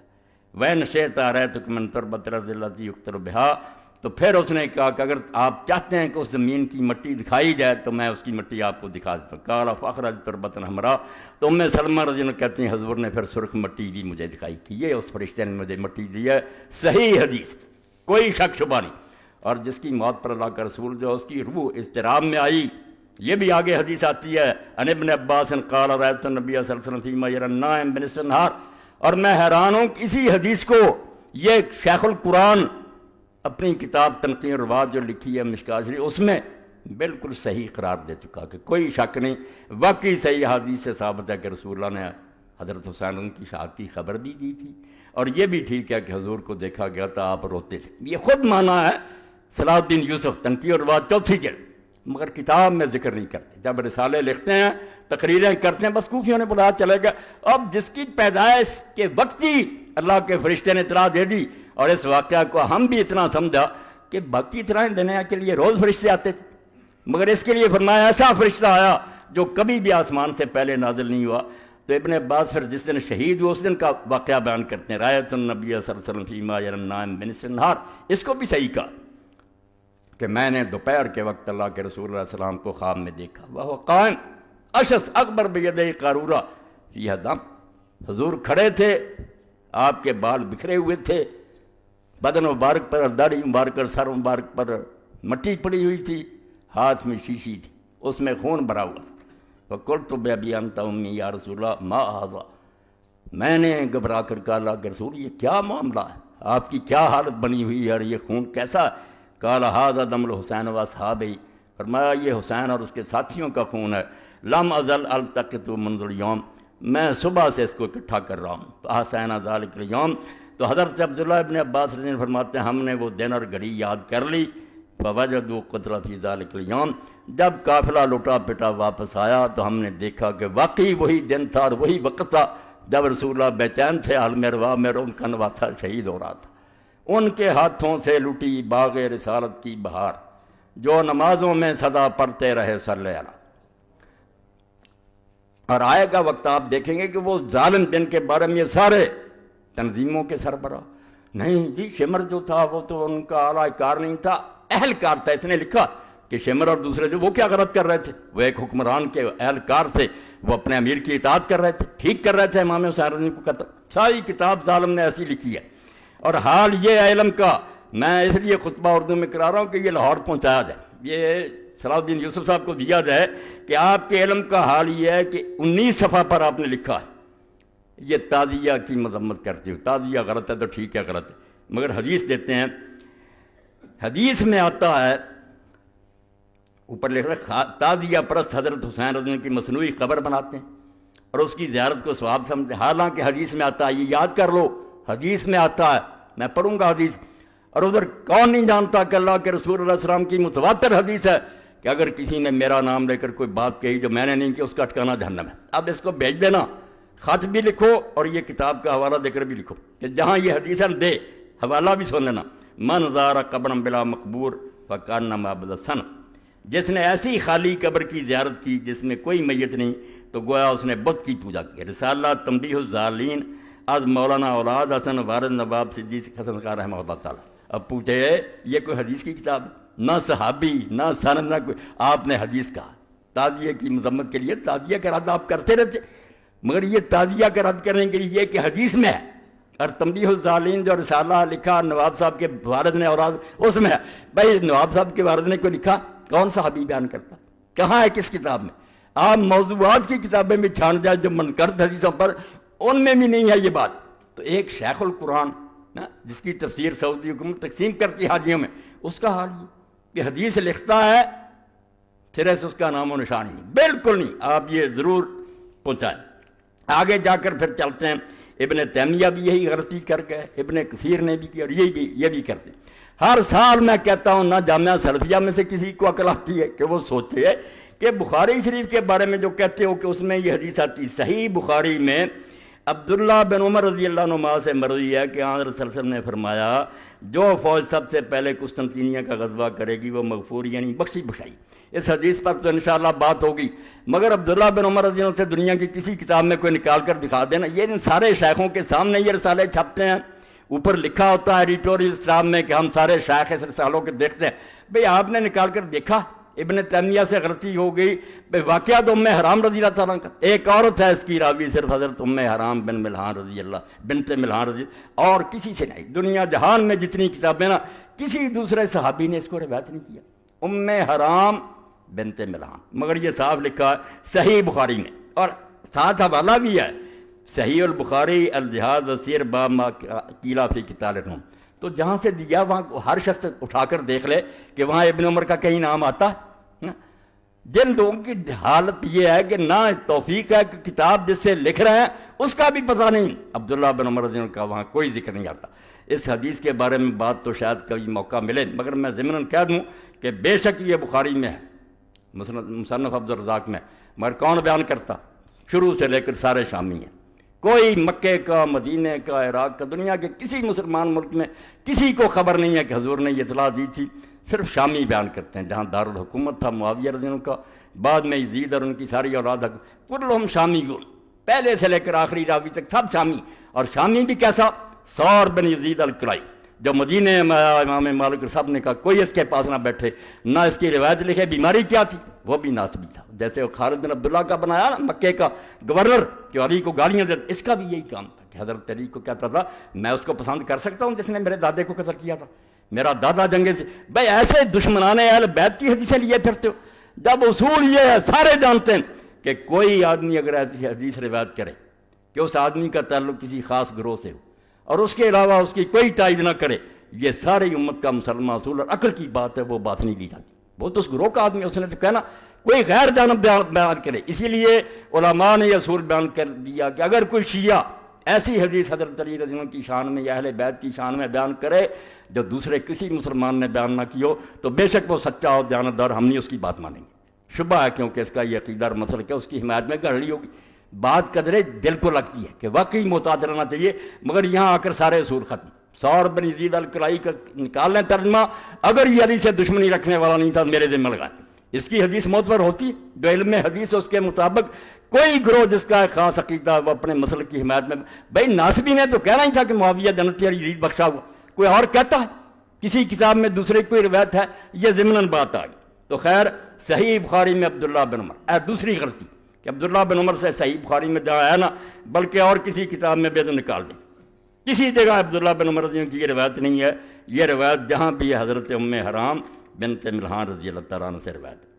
وَإِنْ شِئْتَ أَرَيْتُكَ مِنْ تُرْبَةِ الْأَرْضِ الَّتِي يُقْتَلُ بِهَا. تو پھر اس نے کہا کہ اگر آپ چاہتے ہیں کہ اس زمین کی مٹی دکھائی جائے تو میں اس کی مٹی آپ کو دکھا دیتا ہوں. قال فأخرج تربة حمراء. تو ام سلمہ رضی اللہ کہتی ہیں حضور نے پھر سرخ مٹی بھی مجھے دکھائی کہ یہ اس فرشتے نے مجھے مٹی دی ہے. صحیح حدیث، کوئی شک شبہ نہیں. اور جس کی موت پر اللہ کا رسول جو اس کی روح اضطراب میں آئی، یہ بھی آگے حدیث آتی ہے. عن ابن عباس قال رأيت النبي صلی اللہ علیہ وسلم فيما يرى النائم بنصف النهار. اور میں حیران ہوں اسی حدیث کو یہ شیخ القرآن اپنی کتاب تنقیح الروات جو لکھی ہے مشکات شریف اس میں بالکل صحیح قرار دے چکا کہ کوئی شک نہیں، واقعی صحیح حدیث سے ثابت ہے کہ رسول اللہ نے حضرت حسین ان کی شہادت کی خبر بھی دی تھی. اور یہ بھی ٹھیک ہے کہ حضور کو دیکھا گیا تھا، آپ روتے تھے. یہ خود مانا ہے صلاح الدین یوسف تنقیح الروات 4 جلد، مگر کتاب میں ذکر نہیں کرتے. جب رسالے لکھتے ہیں، تقریریں کرتے ہیں، بس کوفیوں نے بلایا چلے گا. اب جس کی پیدائش کے وقت ہی اللہ کے فرشتے نے اطلاع دے دی اور اس واقعہ کو ہم بھی اتنا سمجھا کہ باقی اطلاعیں دینے کے لیے روز فرشتے آتے تھے، مگر اس کے لیے فرمایا ایسا فرشتہ آیا جو کبھی بھی آسمان سے پہلے نازل نہیں ہوا. تو ابن عباس پھر جس دن شہید ہوئے اس دن کا واقعہ بیان کرتے ہیں. رایت النبی صلی اللہ علیہ وسلم فیما یری النائم بنصف النہار. اس کو بھی صحیح کہا کہ میں نے دوپہر کے وقت اللہ کے رسول علیہ السلام کو خواب میں دیکھا. وہ قائم اشس اکبر بیدہ قارورہ فیہا دم. حضور کھڑے تھے، آپ کے بال بکھرے ہوئے تھے، بدن مبارک پر، داڑھی مبارک پر، سر مبارک پر مٹی پڑی ہوئی تھی، ہاتھ میں شیشی تھی، اس میں خون بھرا ہوا. فقلت بأبی انت امی یا رسول اللہ ما ھذا. میں نے گھبرا کر کہا اللہ کے رسول یہ کیا معاملہ ہے، آپ کی کیا حالت بنی ہوئی ہے اور یہ خون کیسا ہے؟ قال ھذا دم الحسین واصحابہ. فرمایا یہ حسین اور اس کے ساتھیوں کا خون ہے. لم ازل التقط منذ اليوم. میں صبح سے اس کو اکٹھا کر رہا ہوں. فاحسین ذلک اليوم. تو حضرت عبداللہ ابن عباس رضی اللہ عنہ فرماتے ہیں ہم نے وہ دن اور گھڑی یاد کر لی. فوجدوا قتل فی ذلک اليوم. جب قافلہ لوٹا پٹا واپس آیا تو ہم نے دیکھا کہ واقعی وہی دن تھا اور وہی وقت تھا جب رسول اللہ بے چین تھے، عالم ارواح میں ان کا نواسا شہید ہو رہا تھا. ان کے ہاتھوں سے لٹی باغ رسالت کی بہار جو نمازوں میں صدا پڑھتے رہے صلی اللہ. اور آئے گا وقت آپ دیکھیں گے کہ وہ ظالم جن کے بارے میں یہ سارے تنظیموں کے سربراہ نہیں جی، شمر جو تھا وہ تو ان کا اعلیٰ کار نہیں تھا، اہلکار تھا. اس نے لکھا کہ شمر اور دوسرے جو وہ کیا غلط کر رہے تھے، وہ ایک حکمران کے اہلکار تھے، وہ اپنے امیر کی اطاعت کر رہے تھے، ٹھیک کر رہے تھے امام حسین رضی اللہ کو قتل. ساری کتاب ظالم نے ایسی لکھی ہے. اور حال یہ ہے علم کا، میں اس لیے خطبہ اردو میں کرا رہا ہوں کہ یہ لاہور پہنچایا جائے، یہ صلاح الدین یوسف صاحب کو دیا جائے کہ آپ کے علم کا حال یہ ہے کہ 19 صفحہ پر آپ نے لکھا ہے یہ تعزیہ کی مذمت کرتے ہو. تعزیہ غلط ہے تو ٹھیک ہے غلط ہے، مگر حدیث دیتے ہیں. حدیث میں آتا ہے اوپر لکھ رہا تعزیہ پرست حضرت حسین رضی اللہ کی مصنوعی قبر بناتے ہیں اور اس کی زیارت کو ثواب سمجھتے ہیں. حالانکہ حدیث میں آتا ہے، یہ یاد کر لو، حدیث میں آتا ہے میں پڑھوں گا حدیث، اور ادھر کون نہیں جانتا کہ اللہ کے رسول اللہ علیہ وسلم کی متواتر حدیث ہے کہ اگر کسی نے میرا نام لے کر کوئی بات کہی جو میں نے نہیں کی، اس کا ٹھکانہ جہنم ہے۔ اب اس کو بھیج دینا، خط بھی لکھو اور یہ کتاب کا حوالہ دے کر بھی لکھو کہ جہاں یہ حدیث ہے دے، حوالہ بھی سن لینا۔ من زار قبرا بلا مقبور فکانما عبد السن، جس نے ایسی خالی قبر کی زیارت کی جس میں کوئی میت نہیں تو گویا اس نے بت کی پوجا کی۔ رسالہ تنبیہ الظالین از مولانا اولاد حسن وارد نواب صدیق حسن خان رحمہ اللہ تعالیٰ۔ اب پوچھے یہ کوئی حدیث کی کتاب ہے؟ نہ صحابی نہ سند نہ کوئی، آپ نے حدیث کہا۔ تعزیہ کی مذمت کے لیے تعزیہ کا رد آپ کرتے رہتے، مگر یہ تعزیہ کا رد کرنے کے لیے یہ کہ حدیث میں ہے، اور تنبیہ الظالین جو رسالہ لکھا نواب صاحب کے والد نے اولاد اس میں ہے۔ بھائی نواب صاحب کے والد نے کوئی لکھا؟ کون صحابی بیان کرتا؟ کہاں ہے کس کتاب میں؟ آپ موضوعات کی کتابیں بھی چھان جائے جو منکرد حدیثوں پر، ان میں بھی نہیں ہے یہ بات۔ تو ایک شیخ القرآن جس کی تفسیر سعودی حکومت تقسیم کرتی حاجیوں میں، اس کا حال یہ کہ حدیث لکھتا ہے سرے سے اس کا نام و نشان ہی نہیں، بالکل نہیں۔ آپ یہ ضرور پہنچائیں۔ آگے جا کر پھر چلتے ہیں، ابن تیمیہ بھی یہی غلطی کر گئے، ابن کثیر نے بھی کی، اور یہ بھی کرتے ہیں۔ ہر سال میں کہتا ہوں نہ جامعہ سلفیہ میں سے کسی کو عقل آتی ہے کہ وہ سوچے کہ بخاری شریف کے بارے میں جو کہتے ہو کہ اس میں یہ حدیث آتی، صحیح بخاری میں عبداللہ بن عمر رضی اللہ عنہ سے مروی ہے کہ آن رسول صلی اللہ علیہ وسلم نے فرمایا جو فوج سب سے پہلے قسطنطنیہ کا غزوہ کرے گی وہ مغفور یعنی بخشی بخشائی۔ اس حدیث پر تو انشاءاللہ بات ہوگی، مگر عبداللہ بن عمر رضی اللہ عنہ سے دنیا کی کسی کتاب میں کوئی نکال کر دکھا دینا۔ یہ ان سارے شیخوں کے سامنے یہ رسالے چھپتے ہیں، اوپر لکھا ہوتا ہے ایڈیٹوریل اسلام میں کہ ہم سارے شیخ اس رسالوں کے دیکھتے ہیں۔ بھئی آپ نے نکال کر دیکھا ابن تیمیہ سے غلطی ہو گئی؟ بھئی واقعہ تو ام حرام رضی اللہ تعالیٰ کا، ایک عورت ہے اس کی راوی صرف حضرت ام حرام بن ملحان رضی اللہ بنت ملحان رضی اللہ، اور کسی سے نہیں۔ دنیا جہان میں جتنی کتابیں نا کسی دوسرے صحابی نے اس کو روایت نہیں کیا، ام حرام بنت ملحان، مگر یہ صاف لکھا ہے صحیح بخاری میں، اور ساتھ حوالہ بھی ہے صحیح البخاری الجہاد وسیر باب ما قیل فی قتال الروم۔ تو جہاں سے دیا وہاں ہر شخص اٹھا کر دیکھ لے کہ وہاں ابن عمر کا کہیں نام آتا ہے۔ جن لوگوں کی حالت یہ ہے کہ نہ توفیق ہے کہ کتاب جس سے لکھ رہے ہیں اس کا بھی پتہ نہیں، عبداللہ بن عمر رضی اللہ عنہ کا وہاں کوئی ذکر نہیں آتا۔ اس حدیث کے بارے میں بات تو شاید کبھی موقع ملے، مگر میں ضمناً کہہ دوں کہ بے شک یہ بخاری میں ہے، مصنف عبدالرزاق میں، مگر کون بیان کرتا؟ شروع سے لے کر سارے شامی ہیں، کوئی مکے کا، مدینہ کا، عراق کا، دنیا کے کسی مسلمان ملک میں کسی کو خبر نہیں ہے کہ حضور نے یہ اطلاع دی تھی، صرف شامی بیان کرتے ہیں۔ جہاں دارالحکومت تھا معاویہ رضی اللہ عنہ کا، بعد میں یزید اور ان کی ساری اولاد، کلہم شامیون، پہلے سے لے کر آخری راوی تک سب شامی، اور شامی بھی کیسا؟ سور بن یزید القرائی، جو مدینہ میں امام مالک صاحب نے کہا کوئی اس کے پاس نہ بیٹھے، نہ اس کی روایت لکھے، بیماری کیا تھی؟ وہ بھی ناسبی تھا، جیسے وہ خالد بن عبداللہ کا بنایا نا مکے کا گورنر کہ علی کو گالیاں دیتا، اس کا بھی یہی کام تھا کہ حضرت علی کو کہتا تھا میں اس کو پسند کر سکتا ہوں جس نے میرے دادے کو قتل کیا تھا، میرا دادا جنگے سے۔ بھائی ایسے دشمنان اہل بیت کی حدیثیں لیے پھرتے ہو، جب اصول یہ ہے سارے جانتے ہیں کہ کوئی آدمی اگر ایسی حدیث روایت کرے کہ اس آدمی کا تعلق کسی خاص گروہ سے ہو اور اس کے علاوہ اس کی کوئی تائید نہ کرے، یہ ساری امت کا مسلمہ اصول اور عقل کی بات ہے، وہ بات نہیں لی جاتی۔ وہ تو اس گروہ کا آدمی، اس نے تو کہنا کوئی غیر جانب بیان کرے۔ اسی لیے علماء نے یہ اصول بیان کر دیا کہ اگر کوئی شیعہ ایسی حدیث حضرت علی رضی اللہ عنہ کی شان میں یا اہل بیت کی شان میں بیان کرے جو دوسرے کسی مسلمان نے بیان نہ کی ہو، تو بے شک وہ سچا اور دیانتدار، ہم نہیں اس کی بات مانیں گے۔ شبہ ہے کیونکہ اس کا یہ عقیدہ اور مسلک ہے، اس کی حمایت میں گڑھڑی ہوگی۔ بات قدرے دل کو لگتی ہے کہ واقعی محتاط رہنا چاہیے، مگر یہاں آ کر سارے اصول ختم۔ سور بن یزید القرائی کا نکال لیں ترجمہ، اگر یہ علی سے دشمنی رکھنے والا نہیں تھا میرے ذمہ لگائے، اس کی حدیث معتبر ہوتی، جو علم حدیث اس کے مطابق کوئی گروہ جس کا خاص عقیدہ وہ اپنے مسلک کی حمایت میں۔ بھائی ناصبی نے تو کہنا ہی تھا کہ معاویہ جنتی اور یزید بخشا ہوا، کوئی اور کہتا ہے کسی کتاب میں دوسرے کوئی روایت ہے؟ یہ ضمناً بات آ گئی۔ تو خیر صحیح بخاری میں عبداللہ بن عمر، دوسری غلطی کہ عبداللہ بن عمر سے صحیح بخاری میں جہاں ہے نا، بلکہ اور کسی کتاب میں بھی تو نکال دیں، کسی جگہ عبداللہ بن عمر رضی اللہ عنہ کی یہ روایت نہیں ہے۔ یہ روایت جہاں بھی ہے حضرت ام حرام بنت ملحان رضی اللہ تعالیٰ عنہ سے روایت ہے۔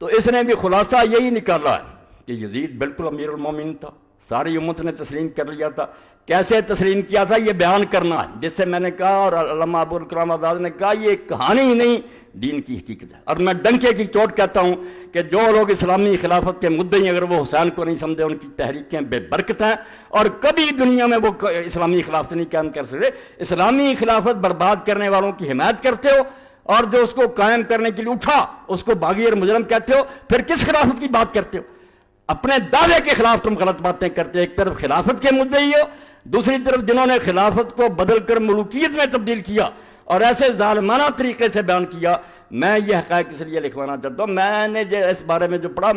تو اس نے بھی خلاصہ یہی نکالا ہے کہ یزید بالکل امیر المومنین تھا، ساری امت نے تسلیم کر لیا تھا، کیسے تسلیم کیا تھا یہ بیان کرنا ہے، جس سے میں نے کہا اور علامہ ابوالکلام آزاد نے کہا یہ کہانی ہی نہیں دین کی حقیقت ہے۔ اور میں ڈنکے کی چوٹ کہتا ہوں کہ جو لوگ اسلامی خلافت کے مدعی اگر وہ حسین کو نہیں سمجھے ان کی تحریکیں بے برکت ہیں اور کبھی دنیا میں وہ اسلامی خلافت نہیں قائم کر سکتے۔ اسلامی خلافت برباد کرنے والوں کی حمایت کرتے ہو اور جو اس کو قائم کرنے کے لیے اٹھا اس کو باغی اور مجرم کہتے ہو، پھر کس خلافت کی بات کرتے ہو؟ اپنے دعوے کے خلاف تم غلط باتیں کرتے ہو۔ ایک طرف خلافت کے مدعی ہو، دوسری طرف جنہوں نے خلافت کو بدل کر ملوکیت میں تبدیل کیا اور ایسے ظالمانہ طریقے سے بیان کیا۔ میں یہ حقائق اس لیے لکھوانا چاہتا ہوں، میں نے جو اس بارے میں جو پڑھا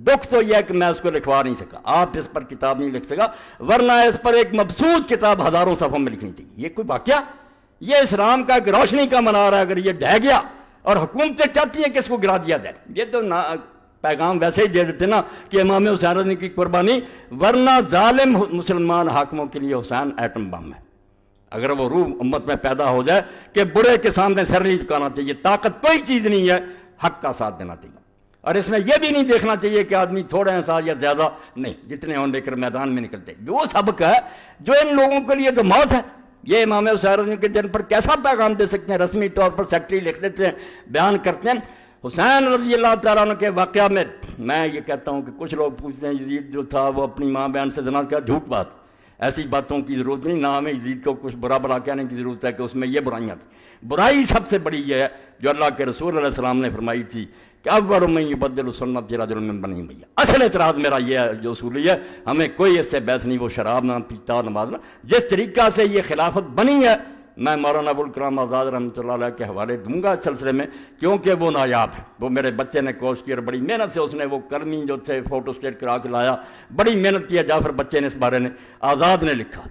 دکھ تو یہ ہے کہ میں اس کو لکھوا نہیں سکا، آپ اس پر کتاب نہیں لکھ سکا، ورنہ اس پر ایک مبسوط کتاب ہزاروں صفحوں میں لکھنی تھی۔ یہ کوئی واقعہ، یہ اسلام کا ایک روشنی کا منار ہے، اگر یہ ڈھہ گیا اور حکومتیں چاہتی ہیں کہ اس کو گرا دیا جائے، یہ تو پیغام ویسے ہی دے دیتے نا کہ امام حسین رضی کی قربانی، ورنہ ظالم مسلمان حاکموں کے لیے حسین ایٹم بم ہے۔ اگر وہ روح امت میں پیدا ہو جائے کہ برے کے سامنے سر نہیں جھکانا چاہیے، طاقت کوئی چیز نہیں ہے، حق کا ساتھ دینا چاہیے، اور اس میں یہ بھی نہیں دیکھنا چاہیے کہ آدمی تھوڑے ہیں ساتھ یا زیادہ نہیں، جتنے ہوں لے کر میدان میں نکلتے۔ جو سبق ہے جو ان لوگوں کے لیے تو موت ہے، یہ امام حسین رضی کے دن پر کیسا پیغام دے سکتے ہیں؟ رسمی طور پر سیکرٹری لکھ دیتے ہیں، بیان کرتے ہیں۔ حسین رضی اللہ تعالیٰ عنہ کے واقعہ میں یہ کہتا ہوں کہ کچھ لوگ پوچھتے ہیں یزید جو تھا وہ اپنی ماں بہن سے زنا کیا، جھوٹ بات، ایسی باتوں کی ضرورت نہیں، نہ ہمیں یزید کو کچھ برا کہنے کی ضرورت ہے کہ اس میں یہ برائیاں تھیں۔ برائی سب سے بڑی یہ ہے جو اللہ کے رسول علیہ السلام نے فرمائی تھی کہ اول من یبدل سنت رجل من بنی امیہ۔ اصل اعتراض میرا یہ ہے جو اصولی ہے، ہمیں کوئی اس سے بحث نہیں، وہ شراب نہ پیتا نماز نہ، جس طریقہ سے یہ خلافت بنی ہے میں مولانا ابوالکلام آزاد رحمۃ اللہ علیہ کے حوالے دوں گا اس سلسلے میں، کیونکہ وہ نایاب ہے۔ وہ میرے بچے نے کوشش کی اور بڑی محنت سے اس نے وہ کرمی جو تھے فوٹو اسٹیٹ کرا کے لایا، بڑی محنت کیا جعفر بچے نے اس بارے میں۔ آزاد نے لکھا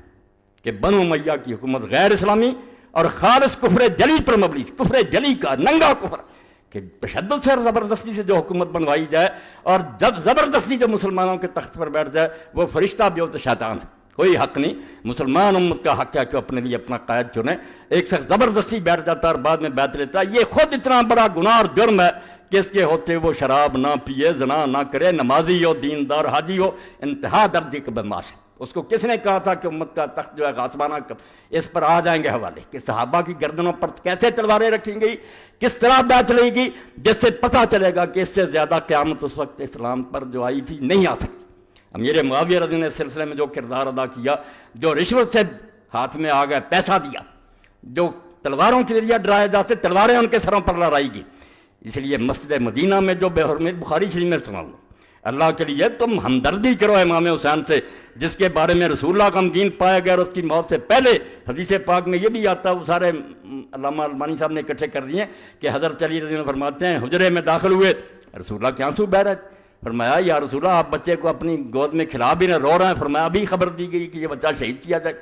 کہ بنو امیہ کی حکومت غیر اسلامی اور خالص کفر جلی پر مبنی، کفر جلی کا ننگا کفر، کہ تشدد سے اور زبردستی سے جو حکومت بنوائی جائے اور جب زبردستی جو مسلمانوں کے تخت پر بیٹھ جائے وہ فرشتہ بھی ہو تو شیطان ہے، کوئی حق نہیں۔ مسلمان امت کا حق ہے کہ اپنے لیے اپنا قائد چنے۔ ایک شخص زبردستی بیٹھ جاتا ہے اور بعد میں بیعت لیتا ہے، یہ خود اتنا بڑا گناہ اور جرم ہے کہ اس کے ہوتے وہ شراب نہ پیے، زنا نہ کرے، نمازی ہو، دیندار حاجی ہو، انتہا درجے کا بدماش ہے۔ اس کو کس نے کہا تھا کہ امت کا تخت جو ہے غاصبانہ، اس پر آ جائیں گے حوالے کہ صحابہ کی گردنوں پر کیسے تلواریں رکھی گئی، کس طرح بیعت لے گی، جس سے پتہ چلے گا کہ اس سے زیادہ قیامت اس وقت اسلام پر جو آئی تھی نہیں آ سکتی۔ امیر معاویہ رضی نے اس سلسلے میں جو کردار ادا کیا، جو رشوت سے ہاتھ میں آ گئے، پیسہ دیا، جو تلواروں کے ذریعے ڈرائے جاتے تلواریں ان کے سروں پر لڑائی گی۔ اس لیے مسجد مدینہ میں جو بے حرمت بخاری شریف میں سنا لو، اللہ کے لیے تم ہمدردی کرو امام حسین سے، جس کے بارے میں رسول اللہ کا دین پایا گیا اور اس کی موت سے پہلے حدیث پاک میں یہ بھی آتا ہے، وہ سارے علامہ البانی صاحب نے اکٹھے کر دیے کہ حضرت علی رضی اللہ فرماتے ہیں حجرے میں داخل ہوئے، رسول اللہ کے آنسو بہہ رہے تھے، فرمایا یا رسول اللہ آپ بچے کو اپنی گود میں کھلا بھی نہ، رو رہے ہیں، فرمایا ابھی خبر دی گئی کہ یہ بچہ شہید کیا جائے۔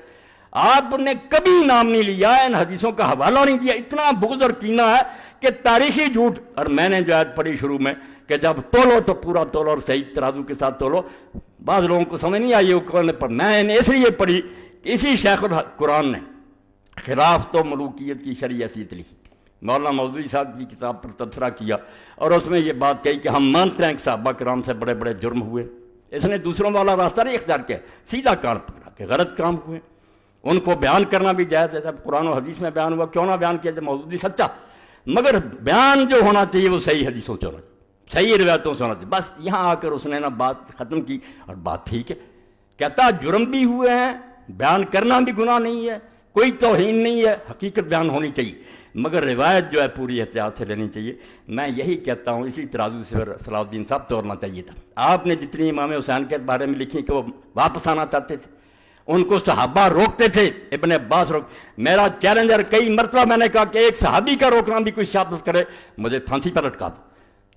آپ نے کبھی نام نہیں لیا، ان حدیثوں کا حوالہ نہیں دیا، اتنا بغض اور کینہ ہے کہ تاریخی جھوٹ۔ اور میں نے جو آیت پڑھی شروع میں کہ جب تولو تو پورا تولو اور صحیح ترازو کے ساتھ تولو، بعض لوگوں کو سمجھ نہیں آئی وہ قرآن پر، میں نے اس لیے پڑھی کہ اسی شیخ القرآن نے خلاف تو ملوکیت کی شرعی حیثیت لکھی، مولانا مودودی صاحب کی کتاب پر تبصرہ کیا اور اس میں یہ بات کہی کہ ہم مانتے ہیں کہ صحابہ کرام سے بڑے بڑے جرم ہوئے، اس نے دوسروں والا راستہ نہیں اختیار کیا، سیدھا کان پکڑا کہ غلط کام ہوئے، ان کو بیان کرنا بھی جائز ہے، جب قرآن و حدیث میں بیان ہوا کیوں نہ بیان کیا جائے، مودودی سچا، مگر بیان جو ہونا چاہیے وہ صحیح حدیثوں سے ہونا چاہیے، صحیح روایتوں سے ہونا چاہیے۔ بس یہاں آ کر اس نے نا بات ختم کی اور بات ٹھیک ہے، کہتا جرم بھی ہوئے ہیں، بیان کرنا بھی گناہ نہیں ہے، کوئی توہین نہیں ہے، حقیقت بیان ہونی چاہیے، مگر روایت جو ہے پوری احتیاط سے لینی چاہیے۔ میں یہی کہتا ہوں اسی ترازو سے صلاح الدین صاحب توڑنا چاہیے تھا۔ آپ نے جتنی امام حسین کے بارے میں لکھی کہ وہ واپس آنا چاہتے تھے، ان کو صحابہ روکتے تھے، ابن عباس میرا چیلنجر کئی مرتبہ میں نے کہا کہ ایک صحابی کا روکنا بھی کوئی شہادت کرے مجھے پھانسی پر لٹکا دو۔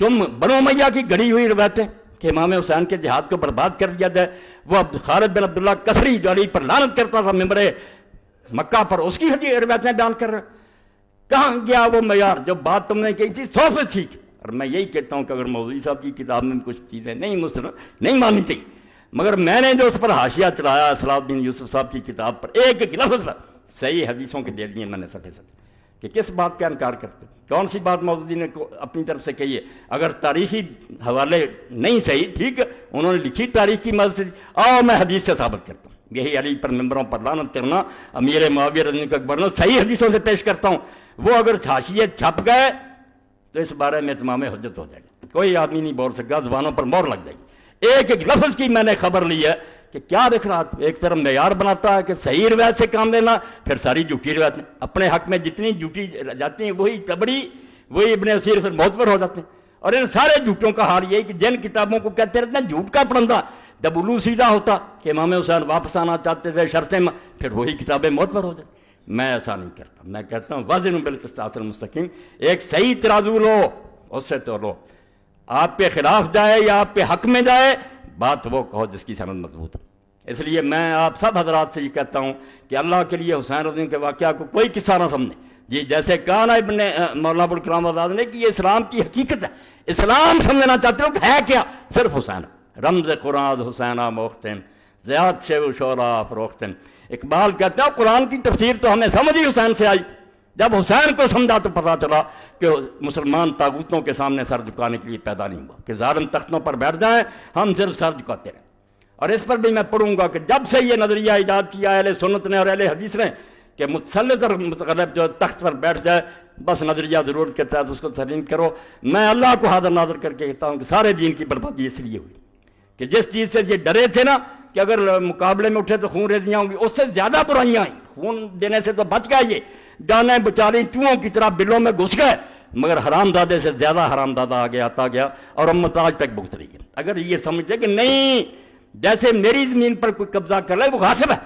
تم بنو امیہ کی گڑی ہوئی روایتیں کہ امام حسین کے جہاد کو برباد کر دیا جائے، وہ خالد بن عبداللہ کسری جو علی پر لعنت کرتا تھا ممبر مکہ پر، اس کی روایتیں بیان کر رہے، کہاں گیا وہ معیار؟ جو بات تم نے کہی تھی 100% ٹھیک۔ اور میں یہی کہتا ہوں کہ اگر مودودی صاحب کی کتاب میں کچھ چیزیں نہیں ماننی چاہیے، مگر میں نے جو اس پر حاشیہ چڑھایا صلاح الدین یوسف صاحب کی کتاب پر ایک ایک لفظ صحیح حدیثوں کے دے دیے میں نے صفحے سے کہ کس بات کا انکار کرتے، کون سی بات مودودی نے اپنی طرف سے کہی ہے۔ اگر تاریخی حوالے نہیں صحیح ٹھیک ہے، انہوں نے لکھی تاریخ کی مدد سے، آؤ میں حدیث سے ثابت کرتا ہوں۔ یہی علی پر ممبروں پر لعنت کرنا، امیر معاویہ رضی اللہ عنہ کو اکبر صحیح حدیثوں سے پیش کرتا ہوں، وہ اگر حاشیے چھپ گئے تو اس بارے میں اتمام حجت ہو جائے گا، کوئی آدمی نہیں بول سکتا، زبانوں پر مور لگ جائے گی۔ ایک ایک لفظ کی میں نے خبر لی ہے کہ کیا دیکھ رہا، ایک طرف معیار بناتا ہے کہ صحیح روایت سے کام لینا، پھر ساری جھوٹی روایت میں اپنے حق میں جتنی جھوٹی جاتی ہیں وہی تبڑی، وہی ابن اسیر پھر معتبر ہو جاتے ہیں۔ اور ان سارے جھوٹوں کا حال یہ ہے کہ جن کتابوں کو کہتے رہتے ہیں جھوٹ کا پڑھنا، جب الو سیدھا ہوتا کہ امام حسین واپس آنا چاہتے تھے شرطیں، پھر وہی کتابیں معتبر ہو جاتی۔ میں ایسا نہیں کرتا، میں کہتا ہوں وازن بالقسطاس المستقیم، ایک صحیح ترازو لو، اس سے تو لو، آپ پہ خلاف جائے یا آپ پہ حق میں جائے، بات وہ کہو جس کی سند مضبوط ہے۔ اس لیے میں آپ سب حضرات سے یہ کہتا ہوں کہ اللہ کے لیے حسین رضی کے واقعہ کو کوئی قصہ نہ سمجھیں، جی جیسے کہا نا ابن مولانا ابوالکلام آزاد نے کہ یہ اسلام کی حقیقت ہے، اسلام سمجھنا چاہتے ہو کہ ہے کیا، صرف حسین، رمز قرآن حسینہ موختم زیاد سے و شعراء فروختم۔ اقبال کہتا ہے قرآن کی تفسیر تو ہمیں سمجھ ہی حسین سے آئی، جب حسین کو سمجھا تو پتہ چلا کہ مسلمان طاغوتوں کے سامنے سر جھکانے کے لیے پیدا نہیں ہوا کہ ظالم تختوں پر بیٹھ جائیں، ہم صرف سر جھکاتے رہیں۔ اور اس پر بھی میں پڑھوں گا کہ جب سے یہ نظریہ ایجاد کیا اہل سنت نے اور اہل حدیث نے کہ متسلط اور متغلب جو تخت پر بیٹھ جائے، بس نظریہ ضرورت کے تحت اس کو تسلیم کرو، میں اللہ کو حاضر ناظر کر کے کہتا ہوں کہ سارے دین کی بربادی اس لیے ہوئی کہ جس چیز سے یہ ڈرے تھے نا کہ اگر مقابلے میں اٹھے تو خون ریزیاں ہوں گی، اس سے زیادہ برائیاں آئیں، خون دینے سے تو بچ گئے، یہ جانیں بچاری چوہوں کی طرح بلوں میں گھس گئے، مگر حرام زادے سے زیادہ حرام زادہ آگے آتا گیا اور امت آج تک بھگت رہی ہے۔ اگر یہ سمجھتے کہ نہیں جیسے میری زمین پر کوئی قبضہ کر لے وہ غاصب ہے،